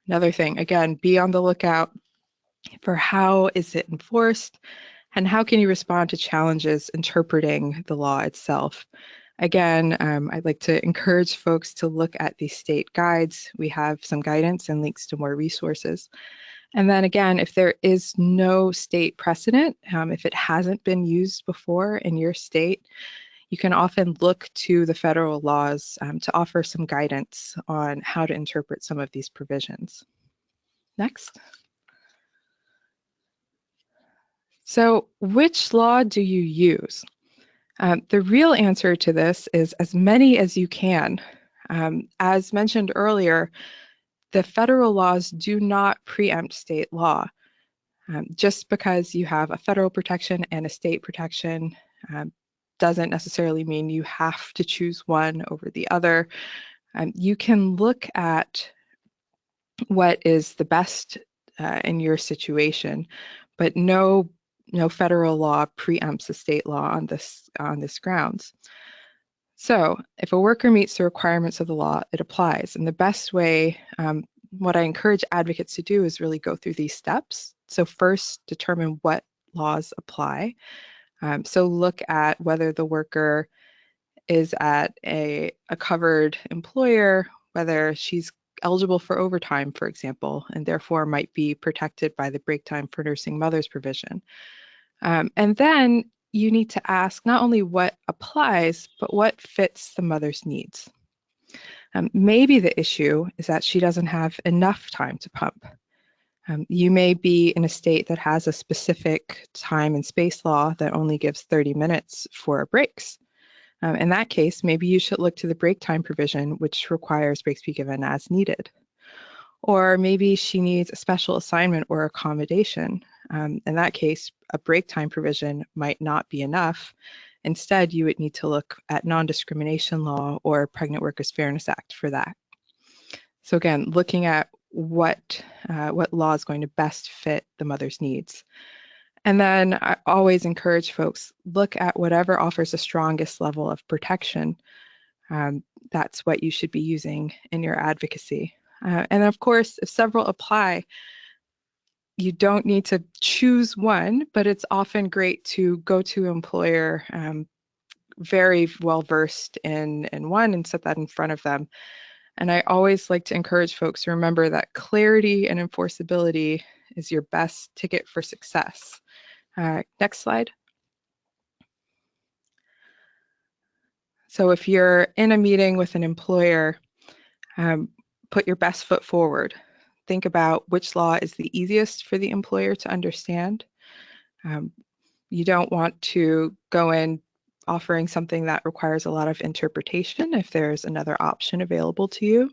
Another thing, again, be on the lookout for how is it enforced and how can you respond to challenges interpreting the law itself. Again, I'd like to encourage folks to look at these state guides. We have some guidance and links to more resources. And then again, if there is no state precedent, if it hasn't been used before in your state, you can often look to the federal laws to offer some guidance on how to interpret some of these provisions. Next. So which law do you use? The real answer to this is as many as you can. As mentioned earlier, the federal laws do not preempt state law. Just because you have a federal protection and a state protection doesn't necessarily mean you have to choose one over the other. You can look at what is the best in your situation, but no federal law preempts the state law on this grounds. So if a worker meets the requirements of the law, it applies. And the best way, what I encourage advocates to do is really go through these steps. So first, determine what laws apply. So look at whether the worker is at a covered employer, whether she's eligible for overtime, for example, and therefore might be protected by the break time for nursing mothers provision. And then you need to ask not only what applies, but what fits the mother's needs. Maybe the issue is that she doesn't have enough time to pump. You may be in a state that has a specific time and space law that only gives 30 minutes for breaks. In that case, maybe you should look to the break time provision, which requires breaks be given as needed. Or maybe she needs a special assignment or accommodation. In that case, a break time provision might not be enough. Instead, you would need to look at non-discrimination law or Pregnant Workers Fairness Act for that. So again, looking at what law is going to best fit the mother's needs. And then I always encourage folks, look at whatever offers the strongest level of protection. That's what you should be using in your advocacy. And of course, if several apply, you don't need to choose one, but it's often great to go to an employer very well versed in one and set that in front of them. And I always like to encourage folks to remember that clarity and enforceability is your best ticket for success. Next slide. So if you're in a meeting with an employer, put your best foot forward. Think about which law is the easiest for the employer to understand. You don't want to go in offering something that requires a lot of interpretation if there's another option available to you.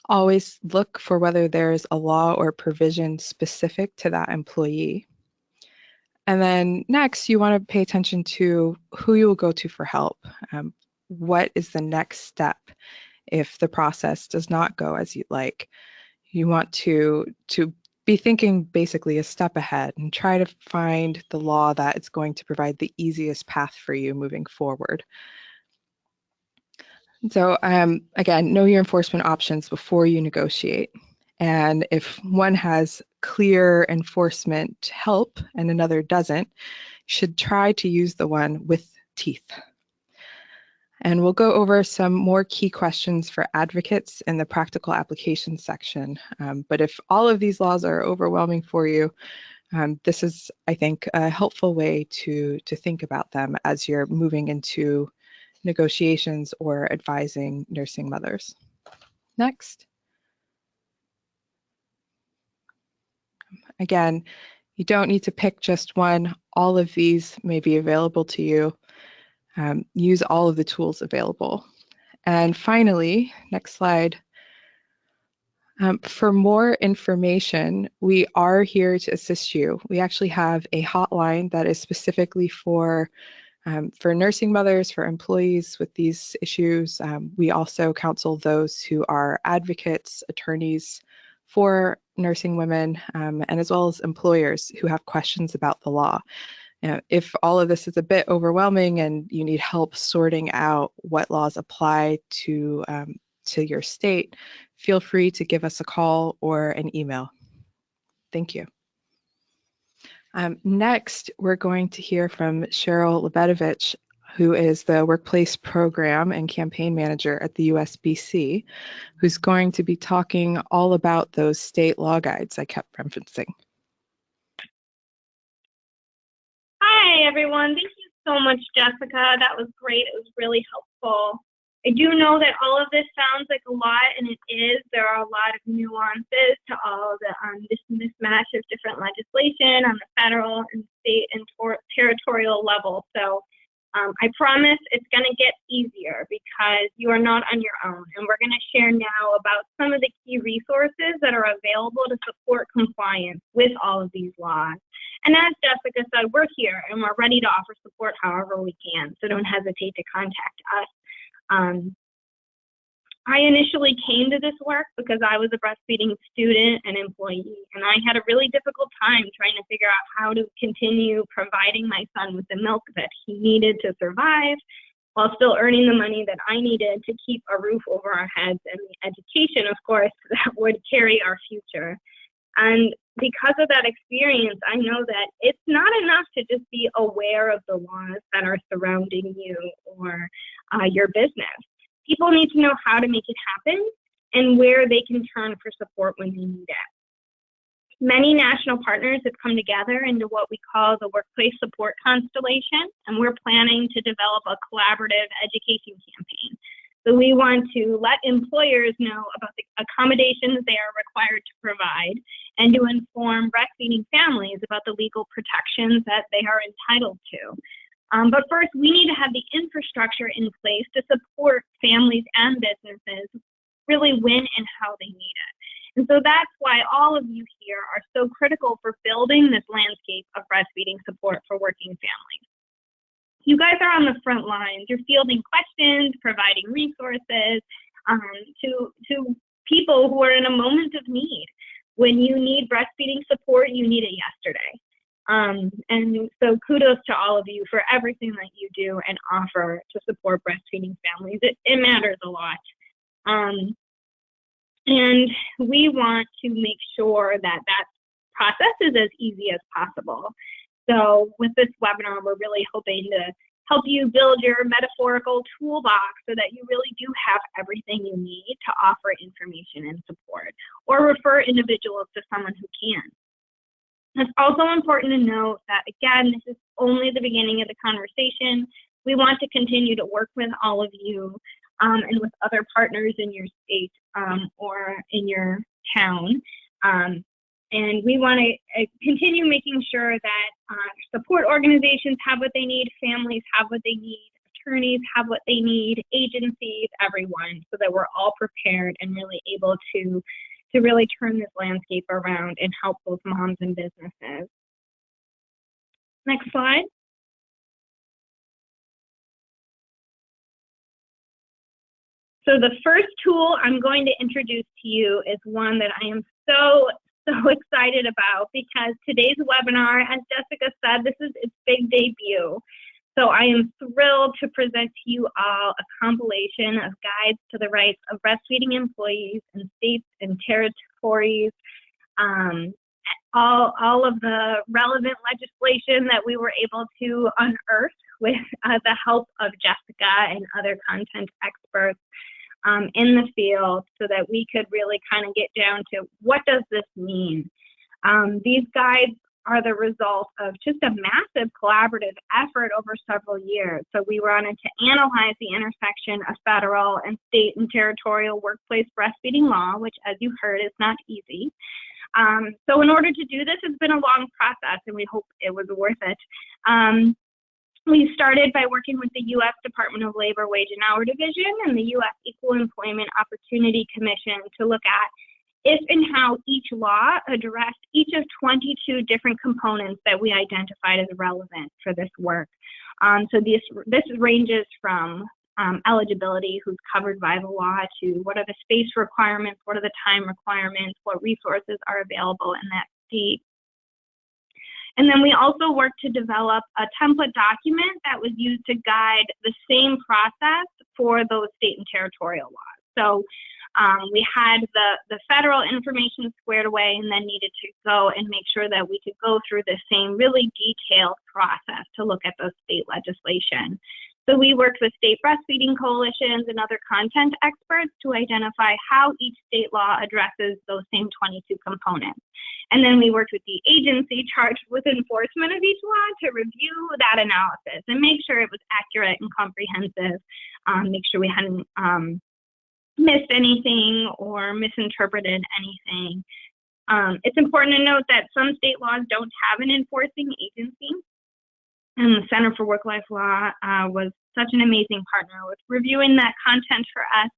Always look for whether there's a law or provision specific to that employee. And then next, you want to pay attention to who you will go to for help. What is the next step if the process does not go as you'd like? You want to be thinking basically a step ahead and try to find the law that is going to provide the easiest path for you moving forward. So again, know your enforcement options before you negotiate. And if one has clear enforcement help and another doesn't, you should try to use the one with teeth. And we'll go over some more key questions for advocates in the practical application section. But if all of these laws are overwhelming for you, this is, I think, a helpful way to think about them as you're moving into negotiations or advising nursing mothers. Next. Again, you don't need to pick just one. All of these may be available to you. Use all of the tools available. And finally, next slide. For more information, we are here to assist you. We actually have a hotline that is specifically for nursing mothers, for employees with these issues. We also counsel those who are advocates, attorneys for nursing women, and as well as employers who have questions about the law. If all of this is a bit overwhelming and you need help sorting out what laws apply to your state, feel free to give us a call or an email. Thank you. Next, we're going to hear from Cheryl Lebetovich, who is the Workplace Program and Campaign Manager at the USBC, who's going to be talking all about those state law guides I kept referencing. Hi, everyone. Thank you so much, Jessica. That was great. It was really helpful. I do know that all of this sounds like a lot, and it is. There are a lot of nuances to all of the this mismatch of different legislation on the federal and state and territorial level. So I promise it's going to get easier because you are not on your own. And we're going to share now about some of the key resources that are available to support compliance with all of these laws. And as Jessica said, we're here and we're ready to offer support however we can. So don't hesitate to contact us. I initially came to this work because I was a breastfeeding student and employee, and I had a really difficult time trying to figure out how to continue providing my son with the milk that he needed to survive while still earning the money that I needed to keep a roof over our heads and the education, of course, that would carry our future. And because of that experience, I know that it's not enough to just be aware of the laws that are surrounding you or your business. People need to know how to make it happen and where they can turn for support when they need it. Many national partners have come together into what we call the Workplace Support Constellation, and we're planning to develop a collaborative education campaign. So we want to let employers know about the accommodations they are required to provide and to inform breastfeeding families about the legal protections that they are entitled to. But first, we need to have the infrastructure in place to support families and businesses really when and how they need it. And so that's why all of you here are so critical for building this landscape of breastfeeding support for working families. You guys are on the front lines. You're fielding questions, providing resources to people who are in a moment of need. When you need breastfeeding support, you need it yesterday. And so kudos to all of you for everything that you do and offer to support breastfeeding families. It matters a lot. And we want to make sure that that process is as easy as possible. So with this webinar, we're really hoping to help you build your metaphorical toolbox so that you really do have everything you need to offer information and support, or refer individuals to someone who can. It's also important to note that, again, this is only the beginning of the conversation. We want to continue to work with all of you and with other partners in your state or in your town. And we want to continue making sure that support organizations have what they need, families have what they need, attorneys have what they need, agencies, everyone, so that we're all prepared and really able to really turn this landscape around and help both moms and businesses. Next slide. So the first tool I'm going to introduce to you is one that I am so excited about, because today's webinar, as Jessica said, this is its big debut. So I am thrilled to present to you all a compilation of guides to the rights of breastfeeding employees in states and territories, all of the relevant legislation that we were able to unearth with the help of Jessica and other content experts in the field, so that we could really kind of get down to what does this mean. These guides are the result of just a massive collaborative effort over several years. So we wanted to analyze the intersection of federal and state and territorial workplace breastfeeding law, which, as you heard, is not easy. So in order to do this, it's been a long process, and we hope it was worth it. We started by working with the U.S. Department of Labor Wage and Hour Division and the U.S. Equal Employment Opportunity Commission to look at if and how each law addressed each of 22 different components that we identified as relevant for this work. So this ranges from eligibility, who's covered by the law, to what are the space requirements, what are the time requirements, what resources are available in that state. And then we also worked to develop a template document that was used to guide the same process for those state and territorial laws. So we had the federal information squared away, and then needed to go and make sure that we could go through the same really detailed process to look at those state legislation. So we worked with state breastfeeding coalitions and other content experts to identify how each state law addresses those same 22 components. And then we worked with the agency charged with enforcement of each law to review that analysis and make sure it was accurate and comprehensive, make sure we hadn't missed anything or misinterpreted anything. It's important to note that some state laws don't have an enforcing agency. and the Center for WorkLife Law was such an amazing partner with reviewing that content for us.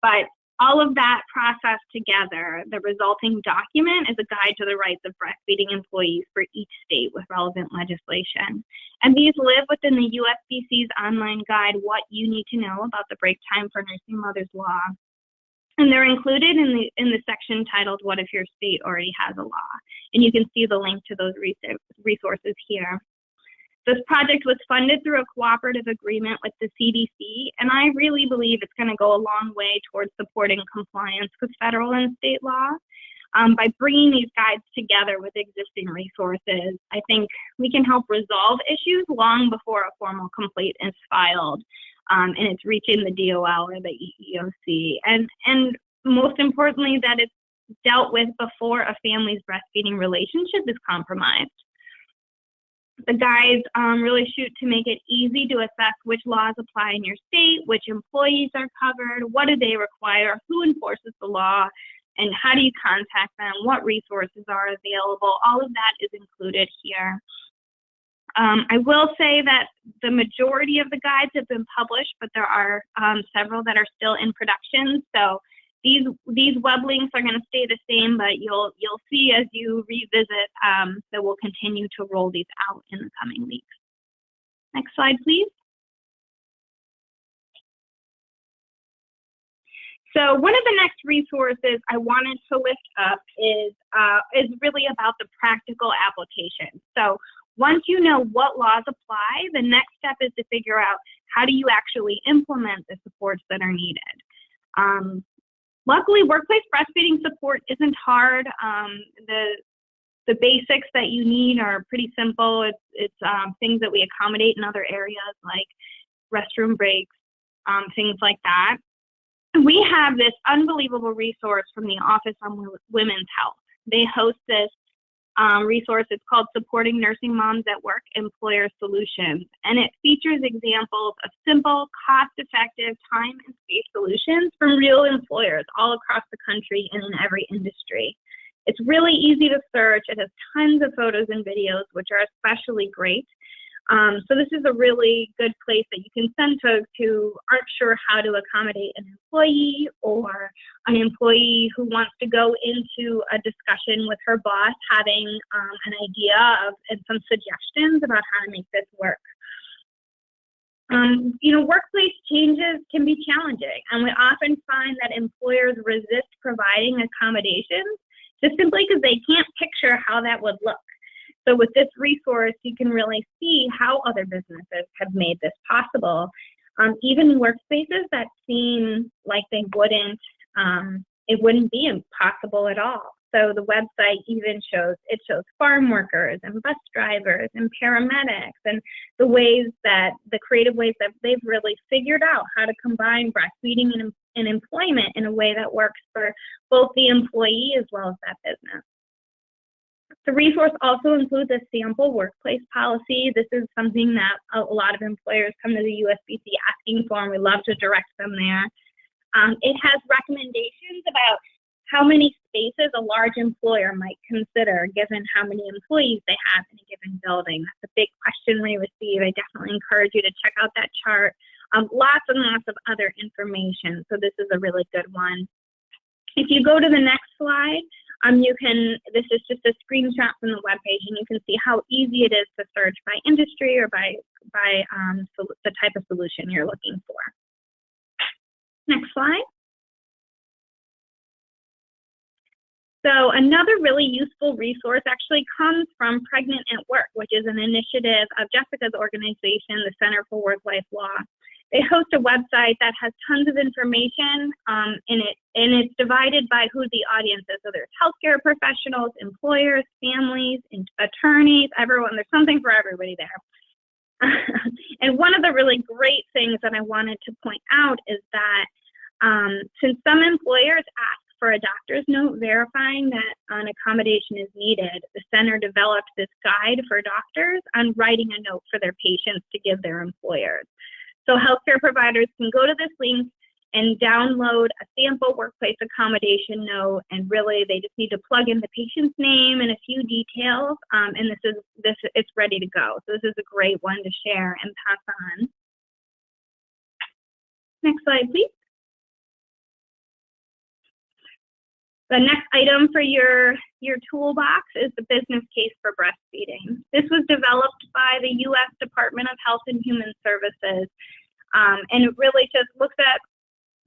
But all of that process together, the resulting document is a guide to the rights of breastfeeding employees for each state with relevant legislation. And these live within the USBC's online guide, What You Need to Know About the Break Time for Nursing Mothers Law. And they're included in the section titled, What If Your State Already Has a Law? And you can see the link to those resources here. This project was funded through a cooperative agreement with the CDC, and I really believe it's going to go a long way towards supporting compliance with federal and state law. By bringing these guides together with existing resources, I think we can help resolve issues long before a formal complaint is filed, and it's reaching the DOL or the EEOC. And most importantly, that it's dealt with before a family's breastfeeding relationship is compromised. The guides really shoot to make it easy to assess which laws apply in your state, which employees are covered, what do they require, who enforces the law, and how do you contact them, what resources are available. All of that is included here. I will say that the majority of the guides have been published, but there are several that are still in production. So these web links are going to stay the same, but you'll see as you revisit that we'll continue to roll these out in the coming weeks. Next slide, please. So one of the next resources I wanted to lift up is really about the practical application. So once you know what laws apply, the next step is to figure out how do you actually implement the supports that are needed. Luckily, workplace breastfeeding support isn't hard. The basics that you need are pretty simple. It's things that we accommodate in other areas like restroom breaks, things like that. We have this unbelievable resource from the Office on Women's Health. They host this resource. It's called Supporting Nursing Moms at Work, Employer Solutions. And it features examples of simple, cost-effective, time and space solutions from real employers all across the country and in every industry. It's really easy to search. It has tons of photos and videos, which are especially great. So this is a really good place that you can send folks who aren't sure how to accommodate an employee, or an employee who wants to go into a discussion with her boss having an idea and some suggestions about how to make this work. Workplace changes can be challenging, and we often find that employers resist providing accommodations just simply because they can't picture how that would look. So with this resource, you can really see how other businesses have made this possible. Even workspaces that seem like they wouldn't, it wouldn't be impossible at all. So the website even shows farm workers and bus drivers and paramedics, and the creative ways that they've really figured out how to combine breastfeeding and employment in a way that works for both the employee as well as that business. The resource also includes a sample workplace policy. This is something that a lot of employers come to the USBC asking for, and we love to direct them there. It has recommendations about how many spaces a large employer might consider given how many employees they have in a given building. That's a big question we receive. I definitely encourage you to check out that chart. Lots and lots of other information, so this is a really good one. If you go to the next slide, this is just a screenshot from the webpage, and you can see how easy it is to search by industry or by the type of solution you're looking for. Next slide. So another really useful resource actually comes from Pregnant at Work, which is an initiative of Jessica's organization, the Center for WorkLife Law. They host a website that has tons of information in it, and it's divided by who the audience is. So there's healthcare professionals, employers, families, attorneys, everyone. There's something for everybody there. And one of the really great things that I wanted to point out is that since some employers ask for a doctor's note verifying that an accommodation is needed, the center developed this guide for doctors on writing a note for their patients to give their employers. So healthcare providers can go to this link and download a sample workplace accommodation note, and really they just need to plug in the patient's name and a few details, and it's ready to go. So this is a great one to share and pass on. Next slide, please. The next item for your toolbox is the business case for breastfeeding. This was developed by the U.S. Department of Health and Human Services, and it really just looks at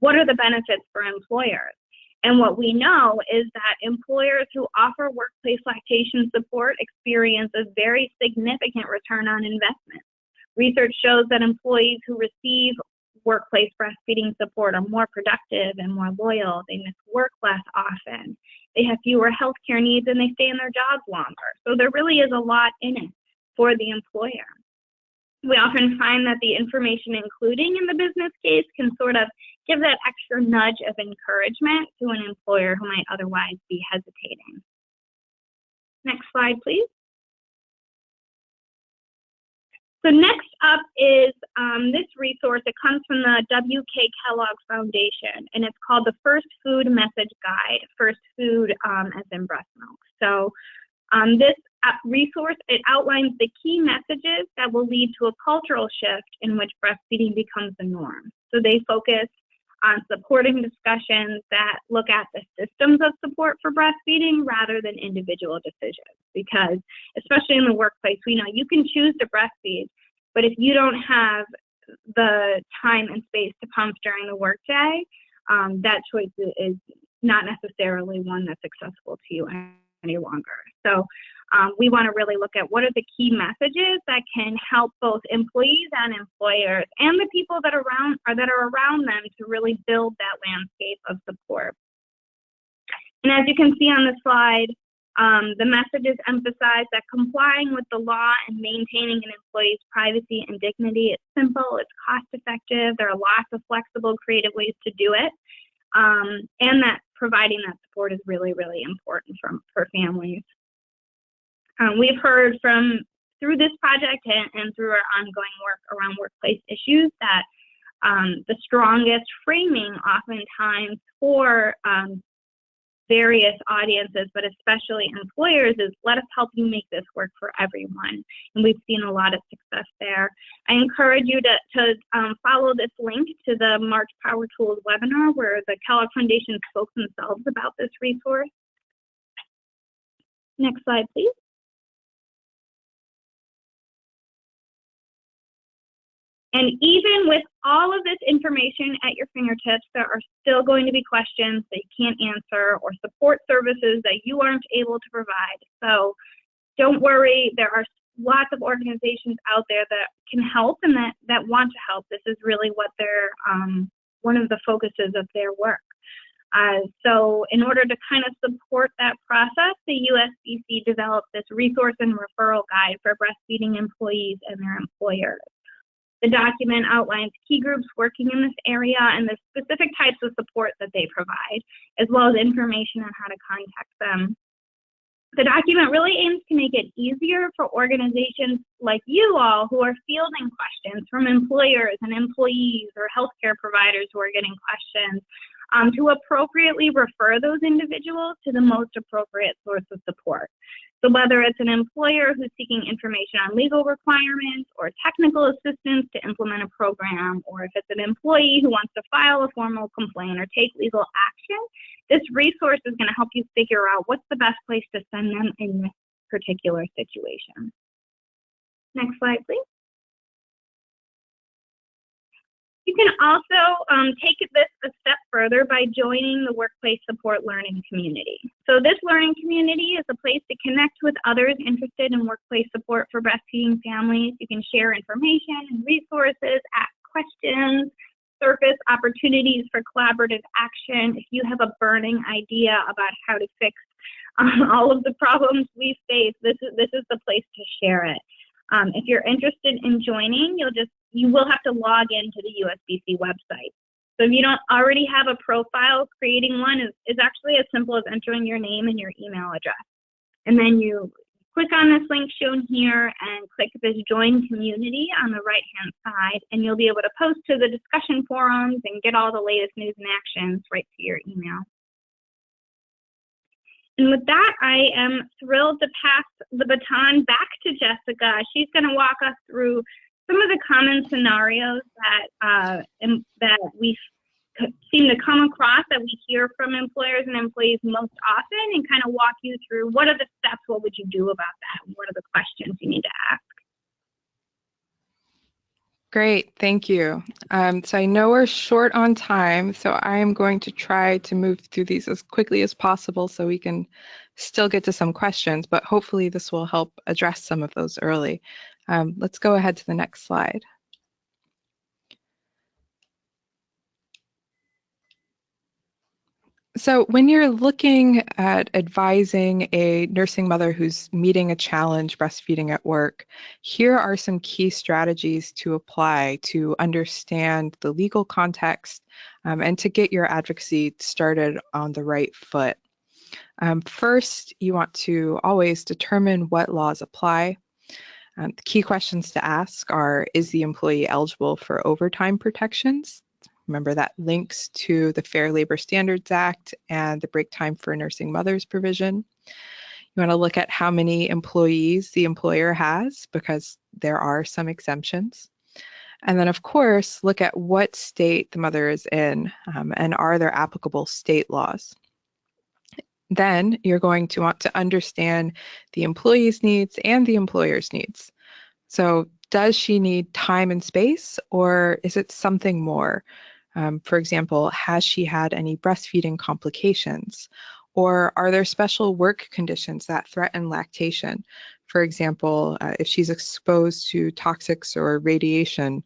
what are the benefits for employers. And what we know is that employers who offer workplace lactation support experience a very significant return on investment. Research shows that employees who receive workplace breastfeeding support are more productive and more loyal. They miss work less often. They have fewer healthcare needs, and they stay in their jobs longer. So there really is a lot in it for the employer. We often find that the information including in the business case can sort of give that extra nudge of encouragement to an employer who might otherwise be hesitating. Next slide, please. So next up is this resource. It comes from the W.K. Kellogg Foundation, and it's called the First Food Message Guide, First Food as in breast milk. So this resource, it outlines the key messages that will lead to a cultural shift in which breastfeeding becomes the norm. So they focus on supporting discussions that look at the systems of support for breastfeeding rather than individual decisions. Because especially in the workplace, we know you can choose to breastfeed, but if you don't have the time and space to pump during the workday, that choice is not necessarily one that's accessible to you any longer. So we want to really look at what are the key messages that can help both employees and employers and the people that are around them to really build that landscape of support. And as you can see on the slide, the messages emphasize that complying with the law and maintaining an employee's privacy and dignity is simple, it's cost effective, there are lots of flexible, creative ways to do it, and that providing that support is really, really important for families. We've heard through this project and through our ongoing work around workplace issues that the strongest framing oftentimes for various audiences, but especially employers, is let us help you make this work for everyone. And we've seen a lot of success there. I encourage you to follow this link to the March Power Tools webinar where the Kellogg Foundation spoke themselves about this resource. Next slide, please. And even with all of this information at your fingertips, there are still going to be questions that you can't answer or support services that you aren't able to provide. So don't worry, there are lots of organizations out there that can help and that want to help. This is really what they're, one of the focuses of their work. So in order to kind of support that process, the USBC developed this resource and referral guide for breastfeeding employees and their employers. The document outlines key groups working in this area and the specific types of support that they provide, as well as information on how to contact them. The document really aims to make it easier for organizations like you all who are fielding questions from employers and employees or healthcare providers who are getting questions to appropriately refer those individuals to the most appropriate source of support. So whether it's an employer who's seeking information on legal requirements or technical assistance to implement a program, or if it's an employee who wants to file a formal complaint or take legal action, this resource is going to help you figure out what's the best place to send them in this particular situation. Next slide, please. You can also take this a step further by joining the Workplace Support Learning Community. So this learning community is a place to connect with others interested in workplace support for breastfeeding families. You can share information and resources, ask questions, surface opportunities for collaborative action. If you have a burning idea about how to fix all of the problems we face, this is the place to share it. If you're interested in joining, you will have to log into the USBC website. So if you don't already have a profile, creating one is actually as simple as entering your name and your email address. And then you click on this link shown here and click this Join Community on the right-hand side, and you'll be able to post to the discussion forums and get all the latest news and actions right to your email. And with that, I am thrilled to pass the baton back to Jessica. She's going to walk us through some of the common scenarios that we seem to come across, that we hear from employers and employees most often, and kind of walk you through what are the steps, what would you do about that, and what are the questions you need to ask. Great, thank you. So I know we're short on time, so I am going to try to move through these as quickly as possible so we can still get to some questions, but hopefully this will help address some of those early. Let's go ahead to the next slide. So when you're looking at advising a nursing mother who's meeting a challenge breastfeeding at work, here are some key strategies to apply to understand the legal context and to get your advocacy started on the right foot. First, you want to always determine what laws apply. The key questions to ask are, is the employee eligible for overtime protections? Remember, that links to the Fair Labor Standards Act and the break time for nursing mothers provision. You want to look at how many employees the employer has, because there are some exemptions. And then, of course, look at what state the mother is in and are there applicable state laws. Then you're going to want to understand the employee's needs and the employer's needs. So does she need time and space, or is it something more? For example, has she had any breastfeeding complications? Or are there special work conditions that threaten lactation? For example, if she's exposed to toxics or radiation,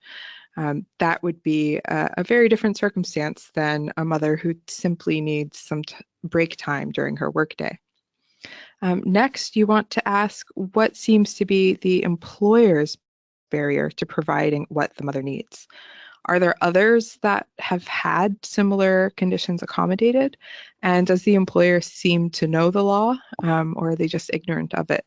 that would be a very different circumstance than a mother who simply needs some break time during her workday. Next, you want to ask what seems to be the employer's barrier to providing what the mother needs. Are there others that have had similar conditions accommodated? And does the employer seem to know the law, or are they just ignorant of it?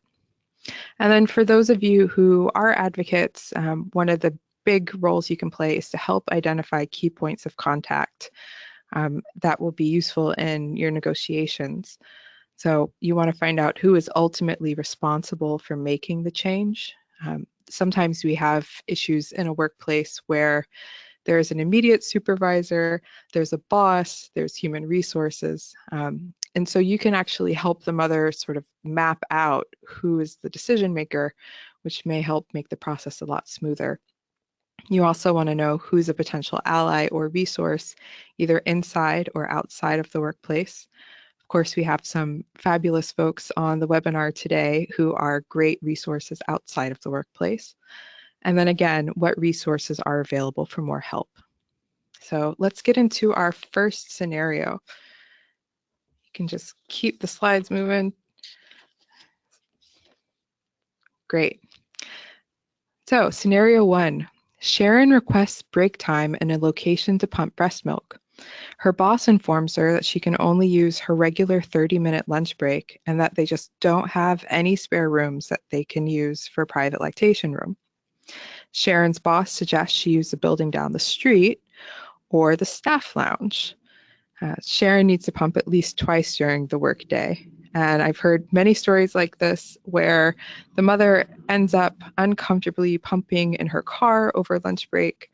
And then for those of you who are advocates, one of the big roles you can play is to help identify key points of contact that will be useful in your negotiations. So you want to find out who is ultimately responsible for making the change. Sometimes we have issues in a workplace where there's an immediate supervisor, there's a boss, there's human resources. And so you can actually help the mother sort of map out who is the decision maker, which may help make the process a lot smoother. You also want to know who's a potential ally or resource, either inside or outside of the workplace. Of course, we have some fabulous folks on the webinar today who are great resources outside of the workplace. And then again, what resources are available for more help. So let's get into our first scenario. You can just keep the slides moving. Great. So scenario 1, Sharon requests break time in a location to pump breast milk. Her boss informs her that she can only use her regular 30-minute lunch break and that they just don't have any spare rooms that they can use for a private lactation room. Sharon's boss suggests she use the building down the street or the staff lounge. Sharon needs to pump at least twice during the workday. And I've heard many stories like this where the mother ends up uncomfortably pumping in her car over lunch break,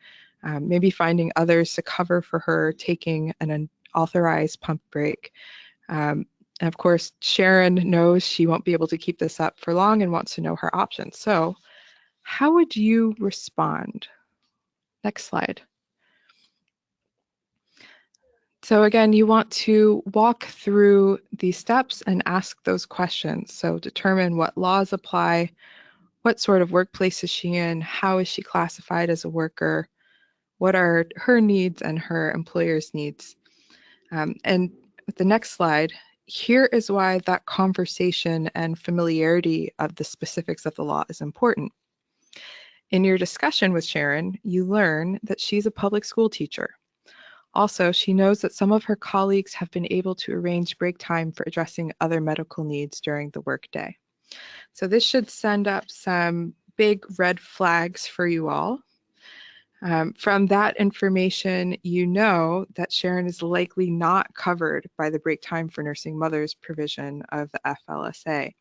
maybe finding others to cover for her taking an unauthorized pump break. And of course, Sharon knows she won't be able to keep this up for long and wants to know her options. So how would you respond? Next slide. So again, you want to walk through these steps and ask those questions. So determine what laws apply, what sort of workplace is she in, how is she classified as a worker, what are her needs and her employer's needs. And with the next slide, here is why that conversation and familiarity of the specifics of the law is important. In your discussion with Sharon, you learn that she's a public school teacher. Also, she knows that some of her colleagues have been able to arrange break time for addressing other medical needs during the workday. So this should send up some big red flags for you all. From that information, you know that Sharon is likely not covered by the break time for nursing mothers provision of the FLSA.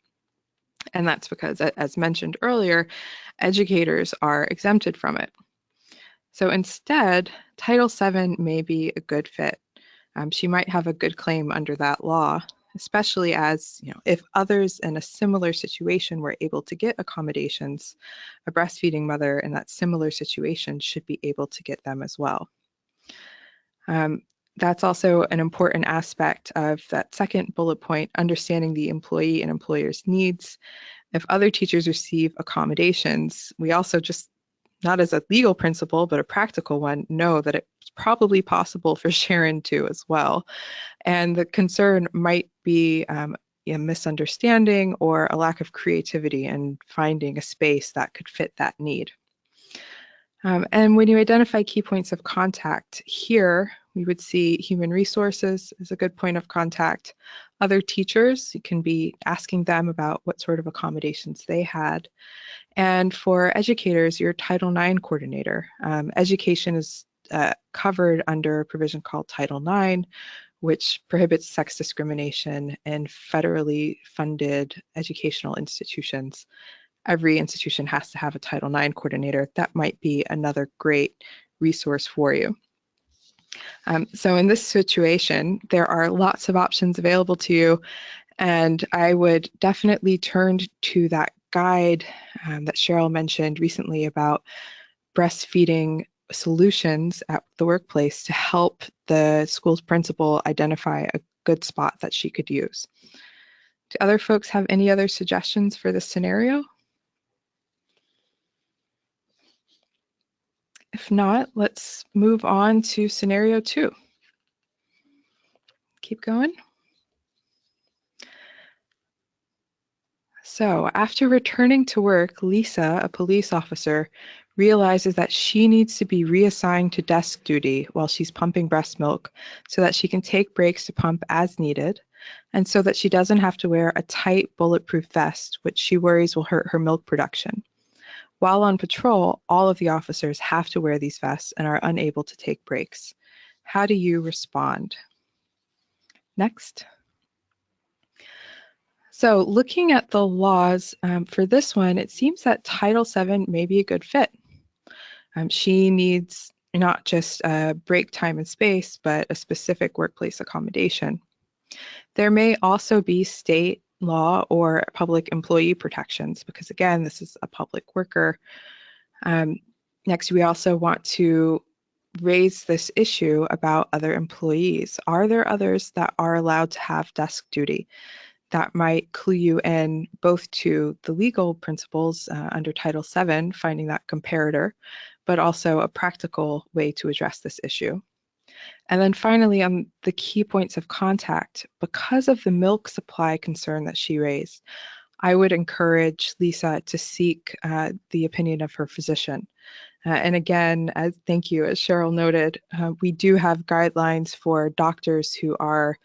And that's because, as mentioned earlier, educators are exempted from it. So instead, Title VII may be a good fit. She might have a good claim under that law, especially as, if others in a similar situation were able to get accommodations, a breastfeeding mother in that similar situation should be able to get them as well. That's also an important aspect of that second bullet point, understanding the employee and employer's needs. If other teachers receive accommodations, we also just, not as a legal principle, but a practical one, know that it's probably possible for Sharon to as well. And the concern might be a misunderstanding or a lack of creativity in finding a space that could fit that need. And when you identify key points of contact here, we would see human resources as a good point of contact. Other teachers, you can be asking them about what sort of accommodations they had. And for educators, your Title IX coordinator. Education is covered under a provision called Title IX, which prohibits sex discrimination in federally funded educational institutions. Every institution has to have a Title IX coordinator. That might be another great resource for you. So in this situation, there are lots of options available to you, and I would definitely turn to that guide that Cheryl mentioned recently about breastfeeding solutions at the workplace to help the school's principal identify a good spot that she could use. Do other folks have any other suggestions for this scenario? If not, let's move on to scenario 2. Keep going. So after returning to work, Lisa, a police officer, realizes that she needs to be reassigned to desk duty while she's pumping breast milk so that she can take breaks to pump as needed, and so that she doesn't have to wear a tight bulletproof vest, which she worries will hurt her milk production. While on patrol, all of the officers have to wear these vests and are unable to take breaks. How do you respond? Next. So looking at the laws for this one, it seems that Title VII may be a good fit. She needs not just a break time and space, but a specific workplace accommodation. There may also be state law or public employee protections, because again, this is a public worker. Next, we also want to raise this issue about other employees. Are there others that are allowed to have desk duty? That might clue you in both to the legal principles under Title VII, finding that comparator, but also a practical way to address this issue. And then finally, on the key points of contact, because of the milk supply concern that she raised, I would encourage Lisa to seek the opinion of her physician. And again, thank you, as Cheryl noted, we do have guidelines for doctors who are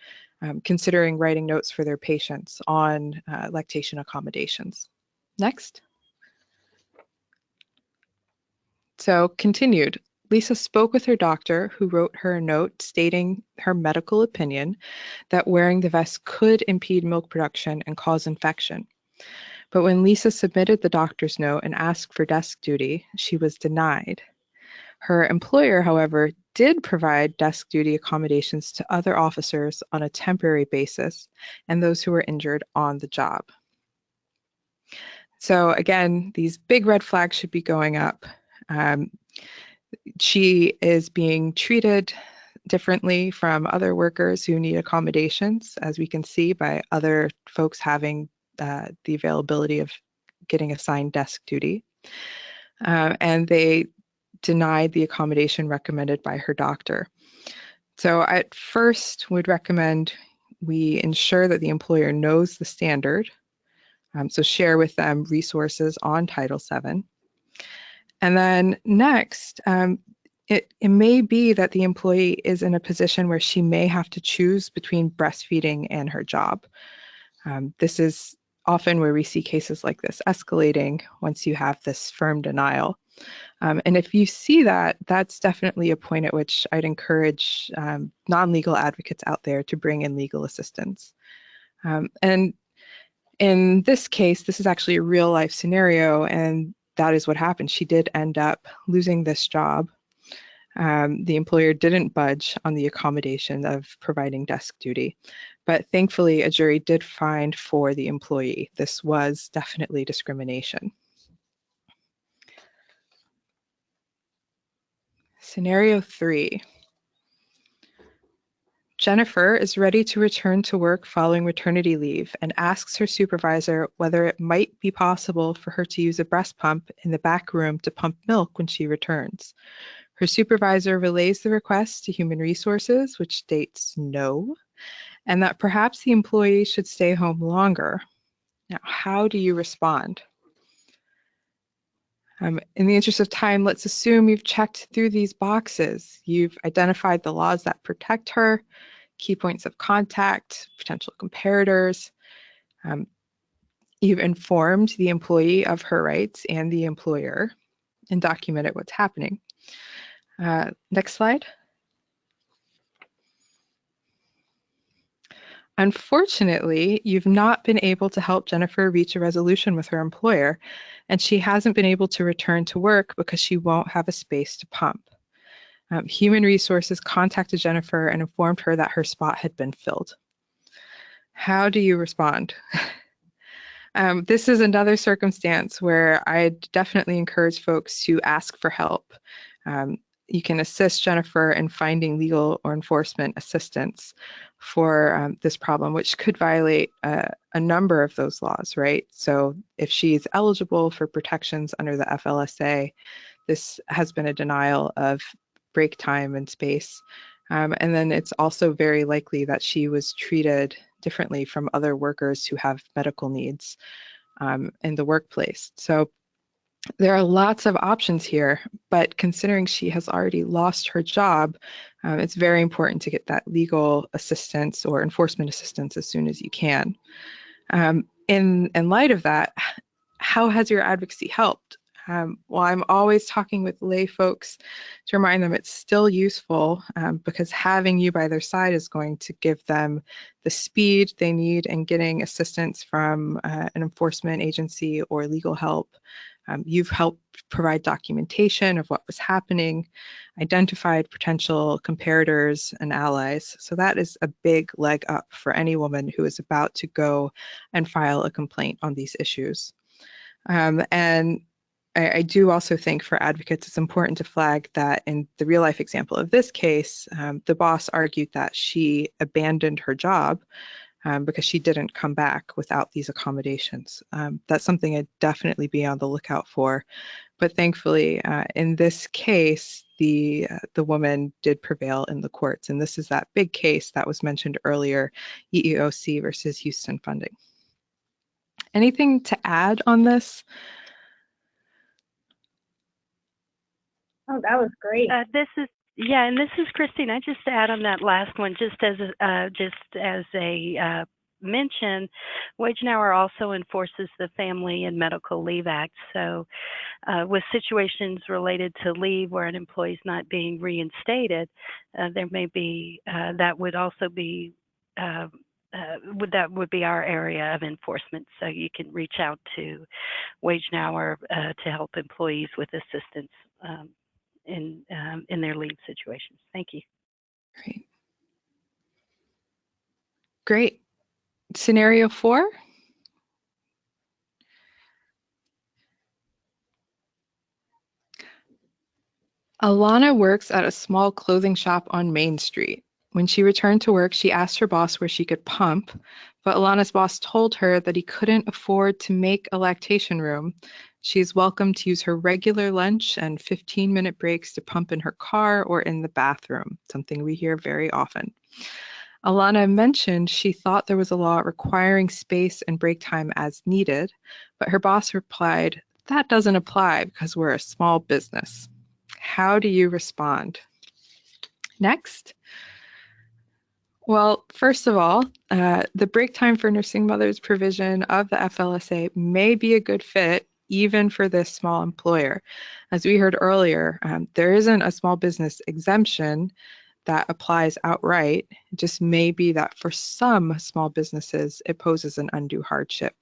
considering writing notes for their patients on lactation accommodations. Next. So continued, Lisa spoke with her doctor, who wrote her a note stating her medical opinion that wearing the vest could impede milk production and cause infection. But when Lisa submitted the doctor's note and asked for desk duty, she was denied. Her employer, however, did provide desk duty accommodations to other officers on a temporary basis and those who were injured on the job. So again, these big red flags should be going up. She is being treated differently from other workers who need accommodations, as we can see by other folks having the availability of getting assigned desk duty. And they denied the accommodation recommended by her doctor. So at first would recommend we ensure that the employer knows the standard. So share with them resources on Title VII. And then next, it may be that the employee is in a position where she may have to choose between breastfeeding and her job. This is often where we see cases like this escalating once you have this firm denial. And if you see that, that's definitely a point at which I'd encourage non-legal advocates out there to bring in legal assistance. And in this case, this is actually a real life scenario, and that is what happened. She did end up losing this job. The employer didn't budge on the accommodation of providing desk duty, but thankfully a jury did find for the employee. This was definitely discrimination. Scenario 3. Jennifer is ready to return to work following maternity leave and asks her supervisor whether it might be possible for her to use a breast pump in the back room to pump milk when she returns. Her supervisor relays the request to Human Resources, which states no, and that perhaps the employee should stay home longer. Now, how do you respond? In the interest of time, let's assume you've checked through these boxes. You've identified the laws that protect her, key points of contact, potential comparators. You've informed the employee of her rights and the employer and documented what's happening. Next slide. Unfortunately, you've not been able to help Jennifer reach a resolution with her employer, and she hasn't been able to return to work because she won't have a space to pump. Human Resources contacted Jennifer and informed her that her spot had been filled. How do you respond? This is another circumstance where I definitely encourage folks to ask for help. You can assist Jennifer in finding legal or enforcement assistance for this problem, which could violate a number of those laws, right? So if she's eligible for protections under the FLSA, this has been a denial of break time and space. And then it's also very likely that she was treated differently from other workers who have medical needs in the workplace. So there are lots of options here, but considering she has already lost her job, it's very important to get that legal assistance or enforcement assistance as soon as you can. In light of that, how has your advocacy helped? Well, I'm always talking with lay folks to remind them it's still useful because having you by their side is going to give them the speed they need in getting assistance from an enforcement agency or legal help. You've helped provide documentation of what was happening, identified potential comparators and allies. So that is a big leg up for any woman who is about to go and file a complaint on these issues. And I do also think for advocates, it's important to flag that in the real life example of this case, the boss argued that she abandoned her job because she didn't come back without these accommodations. That's something I'd definitely be on the lookout for. But thankfully, in this case, the woman did prevail in the courts. And this is that big case that was mentioned earlier, EEOC versus Houston Funding. Anything to add on this? Oh, that was great. This is Christine. I just add on that last one, just as a mention, Wage and Hour also enforces the Family and Medical Leave Act. So with situations related to leave where an employee is not being reinstated, there may be, that would also be, that would be our area of enforcement. So you can reach out to Wage and Hour to help employees with assistance in their leave situations. Thank you. Great. Scenario 4. Alana works at a small clothing shop on Main Street. When she returned to work, she asked her boss where she could pump, but Alana's boss told her that he couldn't afford to make a lactation room. She's welcome to use her regular lunch and 15-minute breaks to pump in her car or in the bathroom, something we hear very often. Alana mentioned she thought there was a law requiring space and break time as needed, but her boss replied, "That doesn't apply because we're a small business." How do you respond? Next. Well, first of all, the break time for nursing mothers provision of the FLSA may be a good fit even for this small employer. As we heard earlier, there isn't a small business exemption that applies outright. It just may be that for some small businesses, it poses an undue hardship.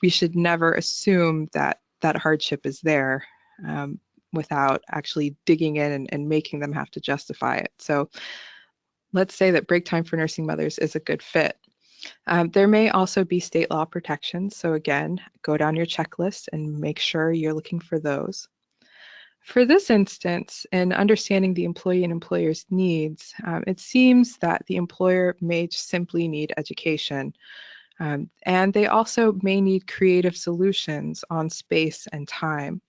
We should never assume that that hardship is there without actually digging in and making them have to justify it. So let's say that break time for nursing mothers is a good fit. There may also be state law protections. So again, go down your checklist and make sure you're looking for those. For this instance, in understanding the employee and employer's needs, it seems that the employer may simply need education. And they also may need creative solutions on space and time.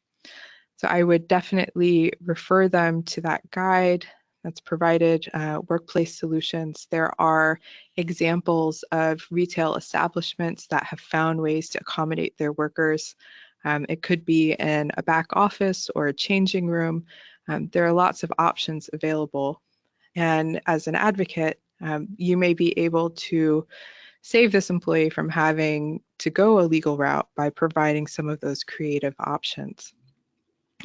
So I would definitely refer them to that guide that's provided, Workplace Solutions. There are examples of retail establishments that have found ways to accommodate their workers. It could be in a back office or a changing room. There are lots of options available. And as an advocate, you may be able to save this employee from having to go a legal route by providing some of those creative options.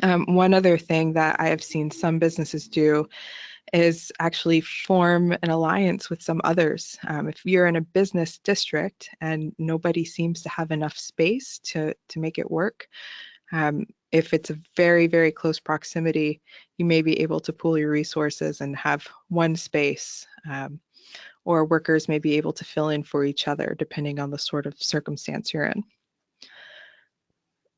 One other thing that I have seen some businesses do is actually form an alliance with some others. If you're in a business district and nobody seems to have enough space to make it work, if it's a very, very close proximity, you may be able to pool your resources and have one space, or workers may be able to fill in for each other depending on the sort of circumstance you're in.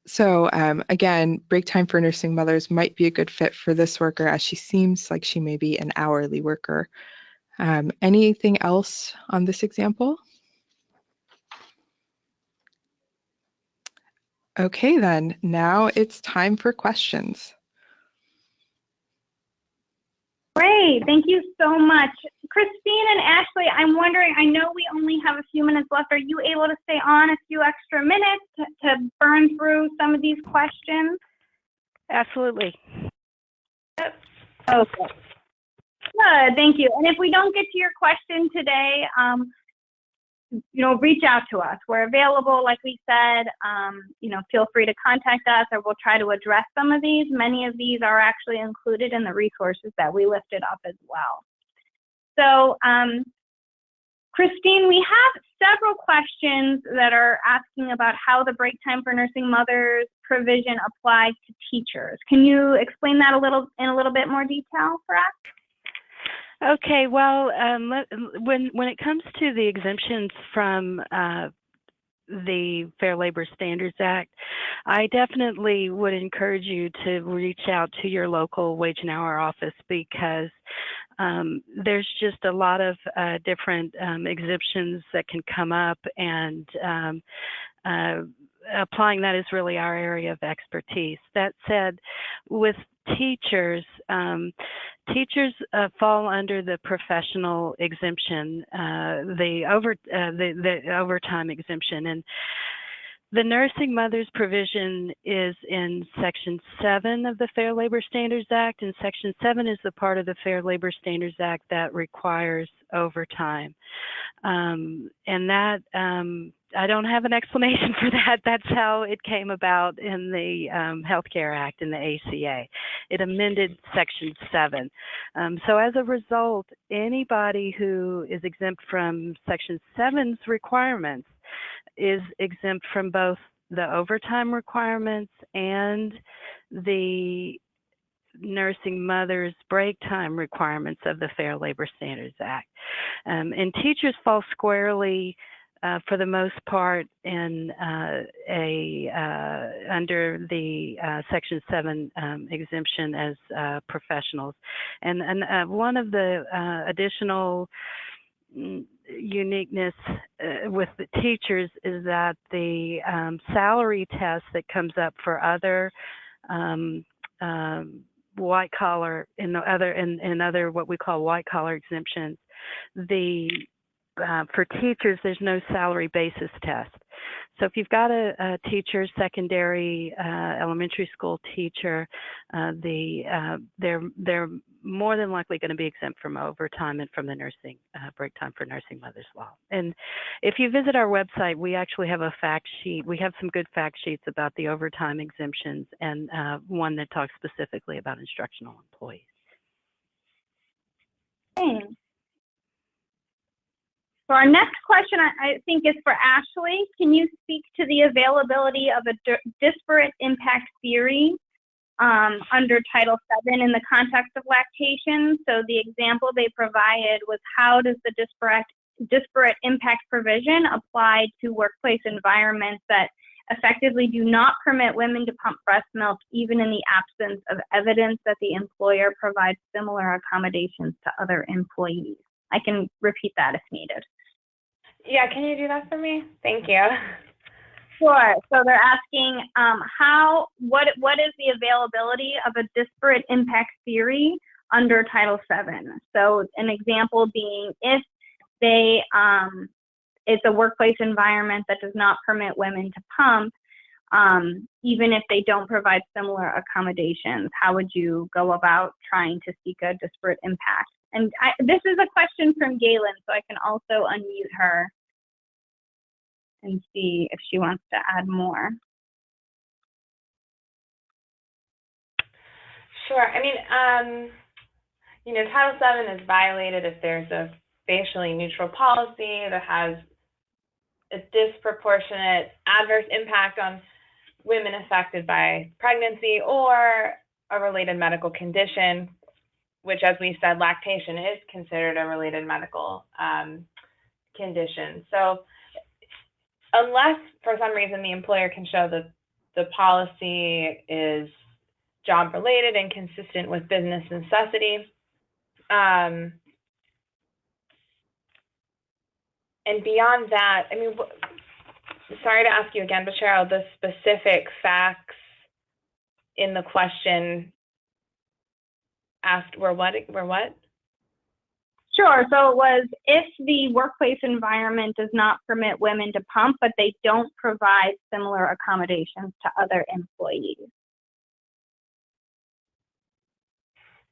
So again, break time for nursing mothers might be a good fit for this worker, as she seems like she may be an hourly worker. Anything else on this example? Okay, then now it's time for questions. Great, thank you so much. Christine and Ashley, I'm wondering, I know we only have a few minutes left. Are you able to stay on a few extra minutes to burn through some of these questions? Absolutely. Yep. Okay. Good, thank you. And if we don't get to your question today, reach out to us. We're available, like we said. Feel free to contact us, or we'll try to address some of these. Many of these are actually included in the resources that we lifted up as well. So, Christine, we have several questions that are asking about how the break time for nursing mothers provision applies to teachers. Can you explain that in a little bit more detail for us? Okay, well, when it comes to the exemptions from the Fair Labor Standards Act, I definitely would encourage you to reach out to your local wage and hour office, because there's just a lot of different exemptions that can come up, and applying that is really our area of expertise. That said, with teachers, teachers fall under the professional exemption, the overtime exemption, and the nursing mothers provision is in Section 7 of the Fair Labor Standards Act, and Section 7 is the part of the Fair Labor Standards Act that requires overtime. And that, I don't have an explanation for that. That's how it came about in the Healthcare Act in the ACA. It amended Section 7. So as a result, anybody who is exempt from Section 7's requirements is exempt from both the overtime requirements and the nursing mothers break time requirements of the Fair Labor Standards Act. And teachers fall squarely, for the most part, in under the Section 7 exemption as professionals. And one of the additional uniqueness with the teachers is that the salary test that comes up for other white collar in other what we call white collar exemptions, for teachers there's no salary basis test. So if you've got a teacher, secondary, elementary school teacher, they're more than likely going to be exempt from overtime and from the nursing break time for nursing mothers law. And if you visit our website, we actually have a fact sheet. We have some good fact sheets about the overtime exemptions, and one that talks specifically about instructional employees. Thanks. So our next question, I think, is for Ashley. Can you speak to the availability of a disparate impact theory under Title VII in the context of lactation? So the example they provided was, how does the disparate impact provision apply to workplace environments that effectively do not permit women to pump breast milk, even in the absence of evidence that the employer provides similar accommodations to other employees? I can repeat that if needed. Yeah, can you do that for me? Thank you. Sure. So they're asking what is the availability of a disparate impact theory under Title VII? So an example being, if they it's a workplace environment that does not permit women to pump, even if they don't provide similar accommodations, how would you go about trying to seek a disparate impact? And this is a question from Galen, so I can also unmute her and see if she wants to add more. Sure. I mean, Title VII is violated if there's a facially neutral policy that has a disproportionate adverse impact on women affected by pregnancy or a related medical condition, which, as we said, lactation is considered a related medical condition. So unless for some reason the employer can show that the policy is job related and consistent with business necessity, and beyond that, I mean, sorry to ask you again, but Cheryl, the specific facts in the question asked were what? Sure. So it was, if the workplace environment does not permit women to pump, but they don't provide similar accommodations to other employees.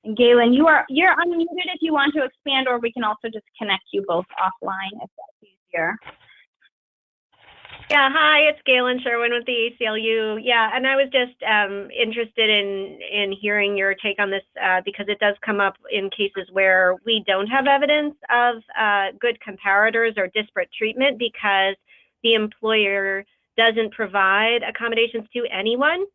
And Galen, you're unmuted if you want to expand, or we can also just connect you both offline if that's easier. Yeah, hi, it's Galen Sherwin with the ACLU. Yeah, and I was just interested in hearing your take on this because it does come up in cases where we don't have evidence of good comparators or disparate treatment because the employer doesn't provide accommodations to anyone.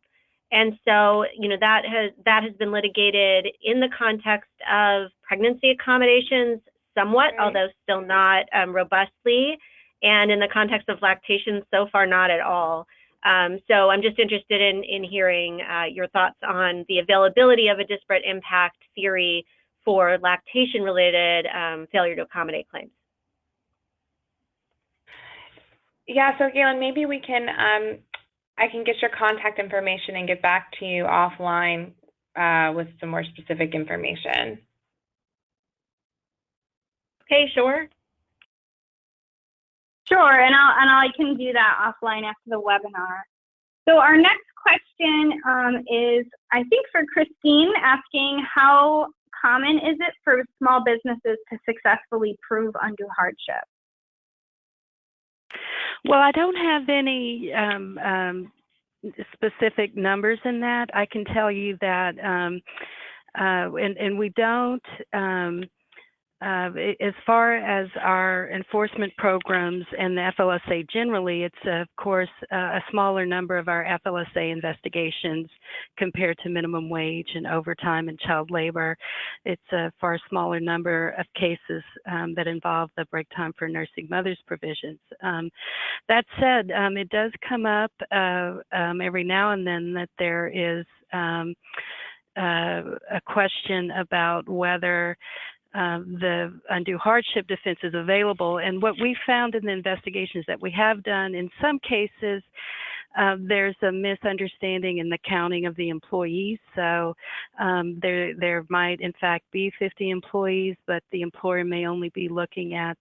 And so, that has been litigated in the context of pregnancy accommodations somewhat, right, although still not robustly. And in the context of lactation, so far not at all. So I'm just interested in hearing your thoughts on the availability of a disparate impact theory for lactation-related failure to accommodate claims. Yeah, so Galen, maybe we can, I can get your contact information and get back to you offline with some more specific information. Okay, sure. Sure, and I can do that offline after the webinar. So our next question is, I think, for Christine, asking how common is it for small businesses to successfully prove undue hardship? Well, I don't have any specific numbers in that. I can tell you that, and we don't, as far as our enforcement programs and the FLSA generally, it's of course a smaller number of our FLSA investigations compared to minimum wage and overtime and child labor. It's a far smaller number of cases that involve the break time for nursing mothers provisions. That said, it does come up every now and then that there is a question about whether the undue hardship defense is available. And what we found in the investigations that we have done, in some cases, there's a misunderstanding in the counting of the employees. So there might, in fact, be 50 employees, but the employer may only be looking at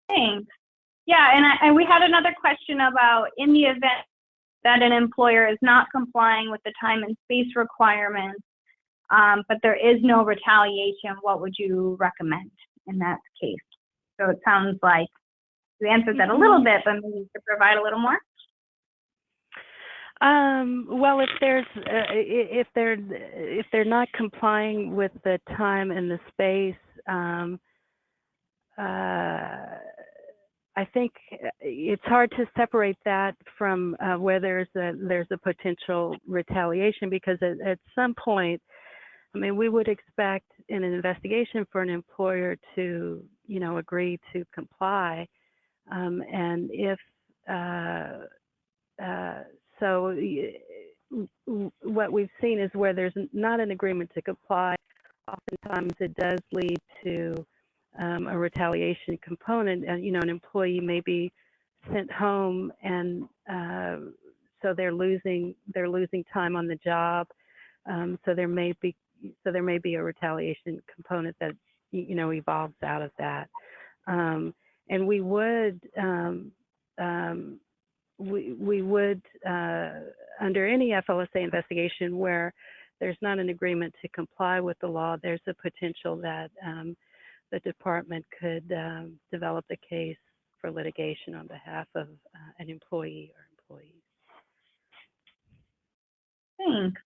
Thanks. Yeah, and we had another question about, in the event that an employer is not complying with the time and space requirements, but there is no retaliation, what would you recommend in that case? So it sounds like you answered that a little bit, but maybe you could provide a little more. Well, if they're not complying with the time and the space, I think it's hard to separate that from where there's a potential retaliation, because at some point, I mean, we would expect in an investigation for an employer to, agree to comply, and if so, what we've seen is where there's not an agreement to comply, oftentimes it does lead to a retaliation component. An employee may be sent home, and so they're losing time on the job. So there may be a retaliation component that evolves out of that. And we would under any FLSA investigation where there's not an agreement to comply with the law, there's a potential that the department could develop the case for litigation on behalf of an employee or employees. Thanks.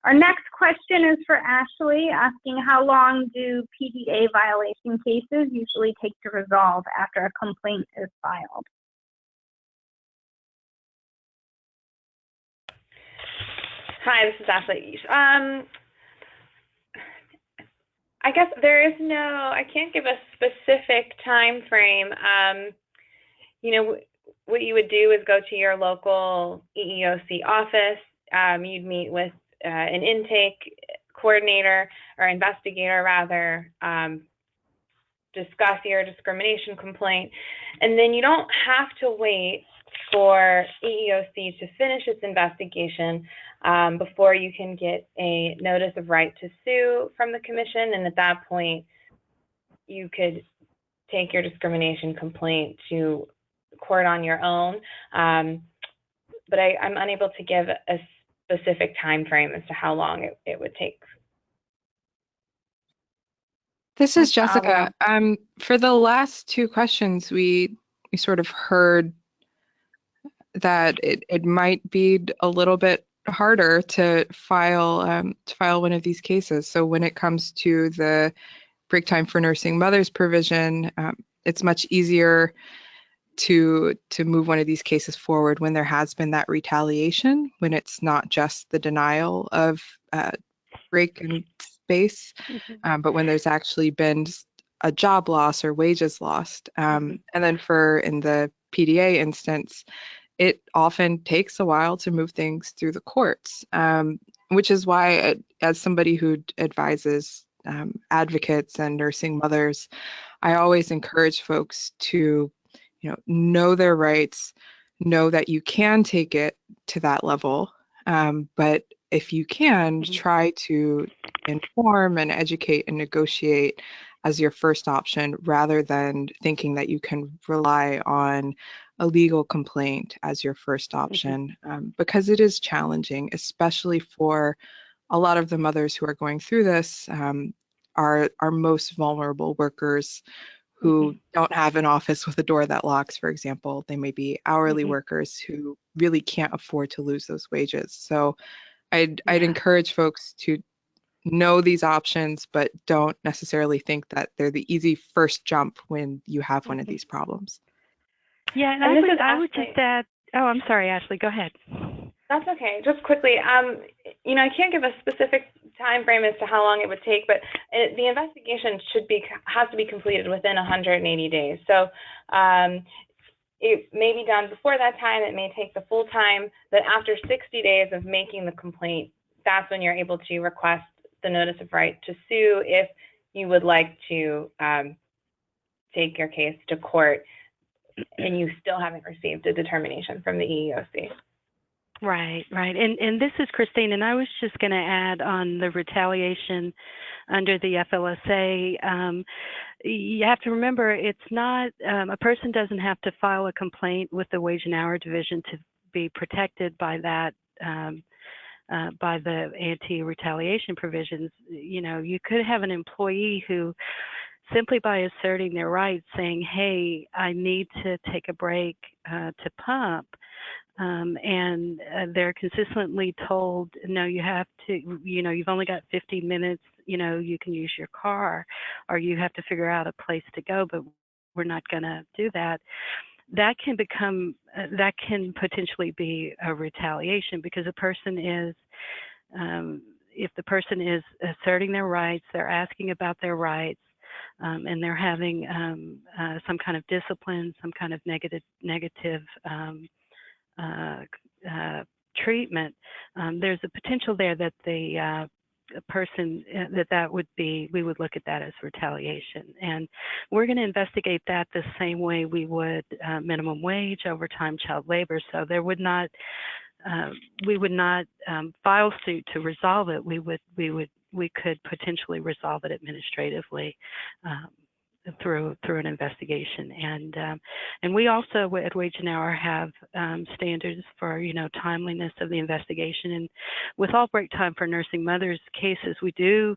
Our next question is for Ashley, asking how long do PDA violation cases usually take to resolve after a complaint is filed? Hi, this is Ashley. I guess I can't give a specific time frame. What you would do is go to your local EEOC office. You'd meet with an intake coordinator or investigator, rather, discuss your discrimination complaint, and then you don't have to wait for EEOC to finish its investigation before you can get a notice of right to sue from the commission. And at that point, you could take your discrimination complaint to court on your own. But I'm unable to give a specific time frame as to how long it would take. This is Jessica. For the last two questions, we sort of heard that it might be a little bit harder to file one of these cases. So when it comes to the break time for nursing mothers provision, it's much easier to move one of these cases forward when there has been that retaliation, when it's not just the denial of break and space, but when there's actually been a job loss or wages lost. And then in the PDA instance, it often takes a while to move things through the courts, which is why, as somebody who advises advocates and nursing mothers, I always encourage folks to know their rights, know that you can take it to that level, but if you can, try to inform and educate and negotiate as your first option, rather than thinking that you can rely on a legal complaint as your first option, because it is challenging, especially for a lot of the mothers who are going through this, are most vulnerable workers who don't have an office with a door that locks, for example. They may be hourly workers who really can't afford to lose those wages. So I'd encourage folks to know these options, but don't necessarily think that they're the easy first jump when you have one of these problems. Yeah, and I would just add, oh, I'm sorry, Ashley, go ahead. That's okay. Just quickly, I can't give a specific time frame as to how long it would take, but the investigation has to be completed within 180 days. So it may be done before that time. It may take the full time, but after 60 days of making the complaint, that's when you're able to request the notice of right to sue if you would like to take your case to court and you still haven't received a determination from the EEOC. Right. And this is Christine, and I was just going to add on the retaliation under the FLSA. You have to remember, it's not, a person doesn't have to file a complaint with the Wage and Hour Division to be protected by that, by the anti-retaliation provisions. You could have an employee who, simply by asserting their rights, saying, hey, I need to take a break to pump, and they're consistently told, no, you have to, you've only got 15 minutes, you can use your car, or you have to figure out a place to go, but we're not going to do that. That can potentially be a retaliation, because a person is, if the person is asserting their rights, they're asking about their rights, and they're having some kind of discipline, some kind of negative treatment, there's a potential there that the person we would look at that as retaliation. And we're going to investigate that the same way we would minimum wage, overtime, child labor. So there would not, we would not file suit to resolve it. We could potentially resolve it administratively through an investigation. And we also at Wage and Hour have standards for timeliness of the investigation. And with all break time for nursing mothers cases, we do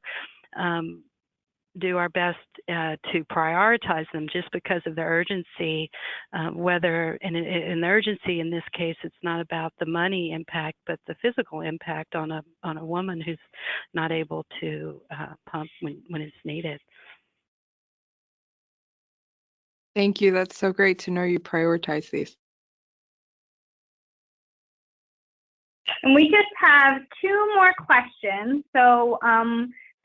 our best to prioritize them just because of the urgency. And the urgency in this case, it's not about the money impact, but the physical impact on a woman who's not able to pump when it's needed. Thank you. That's so great to know you prioritize these. And we just have two more questions. So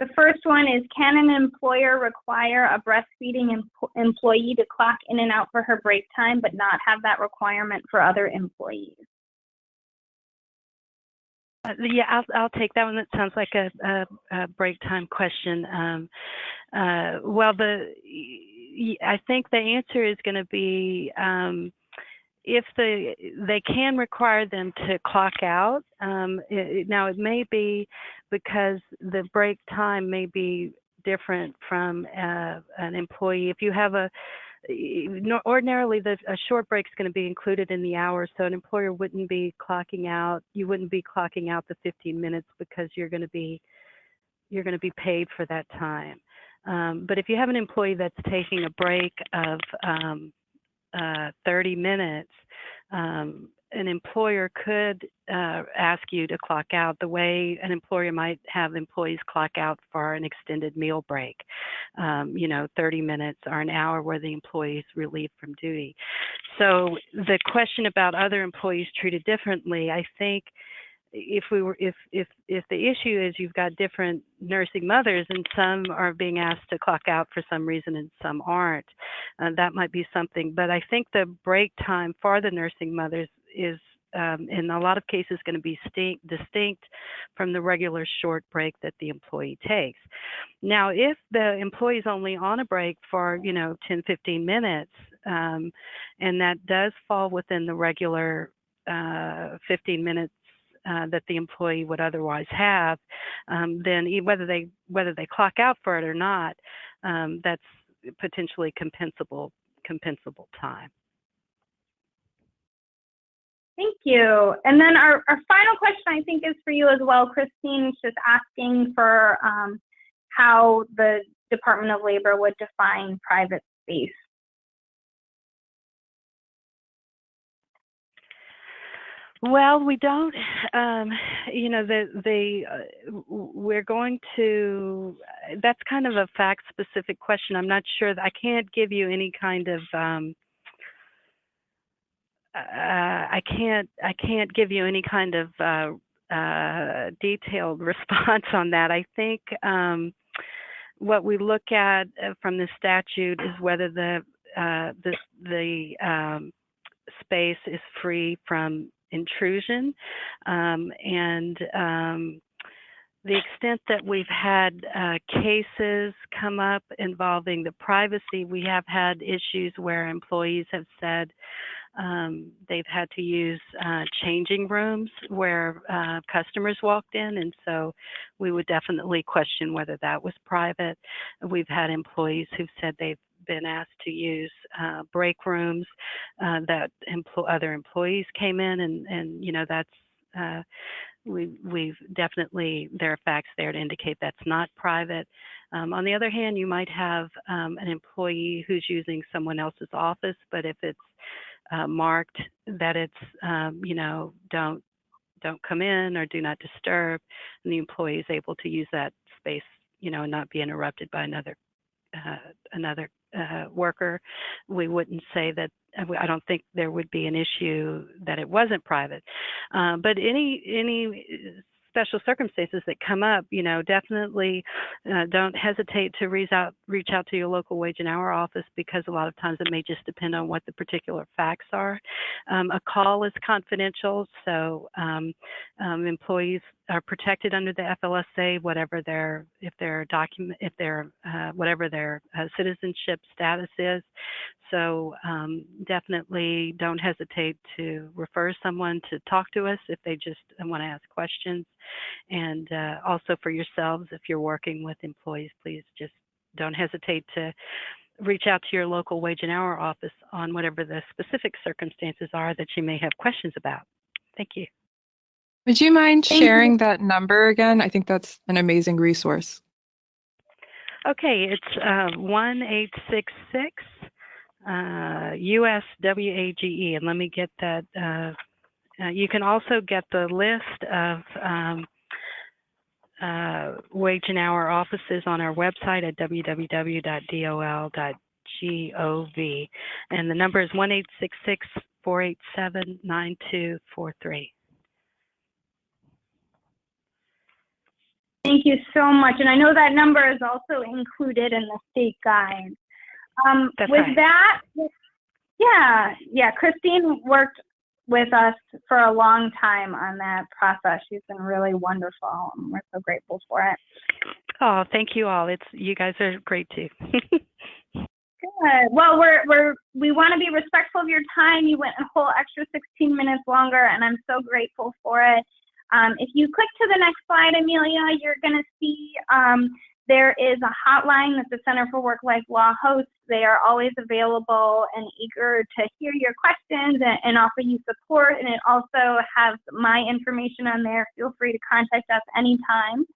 the first one is, can an employer require a breastfeeding employee to clock in and out for her break time, but not have that requirement for other employees? Yeah, I'll take that one. That sounds like a break time question. I think the answer is going to be if they can require them to clock out. Now, it may be because the break time may be different from an employee. If you have ordinarily a short break is going to be included in the hours, so an employer wouldn't be clocking out. You wouldn't be clocking out the 15 minutes because you're going to be paid for that time. But if you have an employee that's taking a break of 30 minutes, an employer could ask you to clock out the way an employer might have employees clock out for an extended meal break, 30 minutes or an hour where the employee is relieved from duty. So the question about other employees treated differently, I think if the issue is you've got different nursing mothers and some are being asked to clock out for some reason and some aren't, that might be something. But I think the break time for the nursing mothers is in a lot of cases going to be distinct from the regular short break that the employee takes. Now, if the employee is only on a break for 10, 15 minutes, and that does fall within the regular 15 minutes that the employee would otherwise have, then whether they clock out for it or not, that's potentially compensable time. Thank you. And then our final question, I think, is for you as well, Christine. Is just asking for how the Department of Labor would define private space. Well, we don't, we're going to, that's kind of a fact-specific question. I'm not sure, I can't give you any kind of, I can't give you any kind of detailed response on that. I think what we look at from the statute is whether the space is free from intrusion, and the extent that we've had cases come up involving the privacy, we have had issues where employees have said they've had to use changing rooms where customers walked in, and so we would definitely question whether that was private. We've had employees who've said they've been asked to use break rooms that other employees came in, and that's we've definitely, there are facts there to indicate that's not private. On the other hand, you might have an employee who's using someone else's office, but if it's marked that it's don't come in or do not disturb, and the employee is able to use that space, and not be interrupted by another worker, we wouldn't say that. I don't think there would be an issue that it wasn't private. But any special circumstances that come up, definitely don't hesitate to reach out to your local wage and hour office, because a lot of times it may just depend on what the particular facts are. A call is confidential, so employees are protected under the FLSA, whatever their whatever their citizenship status is. So definitely don't hesitate to refer someone to talk to us if they just want to ask questions. And also for yourselves, if you're working with employees, please just don't hesitate to reach out to your local wage and hour office on whatever the specific circumstances are that you may have questions about. Thank you. Would you mind sharing that number again? I think that's an amazing resource. Okay, it's 1-866 USWAGE, and let me get that. You can also get the list of wage and hour offices on our website at www.dol.gov, and the number is 1-866-487-9243. Thank you so much. And I know that number is also included in the state guide. That's with right. that, yeah, Christine worked with us for a long time on that process. She's been really wonderful, and we're so grateful for it. Oh, thank you all. You guys are great too. Good. Well, we want to be respectful of your time. You went a whole extra 16 minutes longer, and I'm so grateful for it. If you click to the next slide, Amelia, you're going to see There is a hotline that the Center for Work-Life Law hosts. They are always available and eager to hear your questions and offer you support. And it also has my information on there. Feel free to contact us anytime.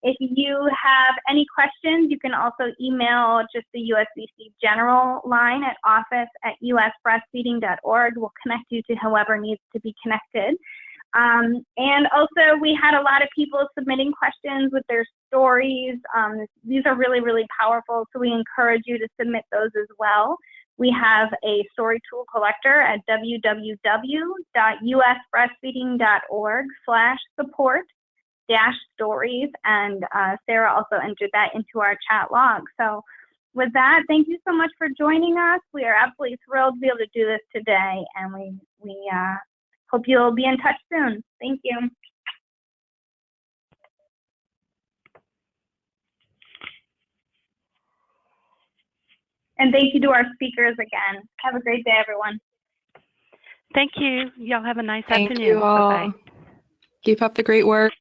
If you have any questions, you can also email just the USBC general line at office@usbreastfeeding.org. We'll connect you to whoever needs to be connected. And also, we had a lot of people submitting questions with their stories. These are really, really powerful, so we encourage you to submit those as well. We have a story tool collector at www.usbreastfeeding.org/support-stories, and Sarah also entered that into our chat log. So with that, thank you so much for joining us. We are absolutely thrilled to be able to do this today, and we hope you'll be in touch soon. Thank you. And thank you to our speakers again. Have a great day, everyone. Thank you. Y'all have a nice Thank afternoon. you all. Bye-bye. Keep up the great work.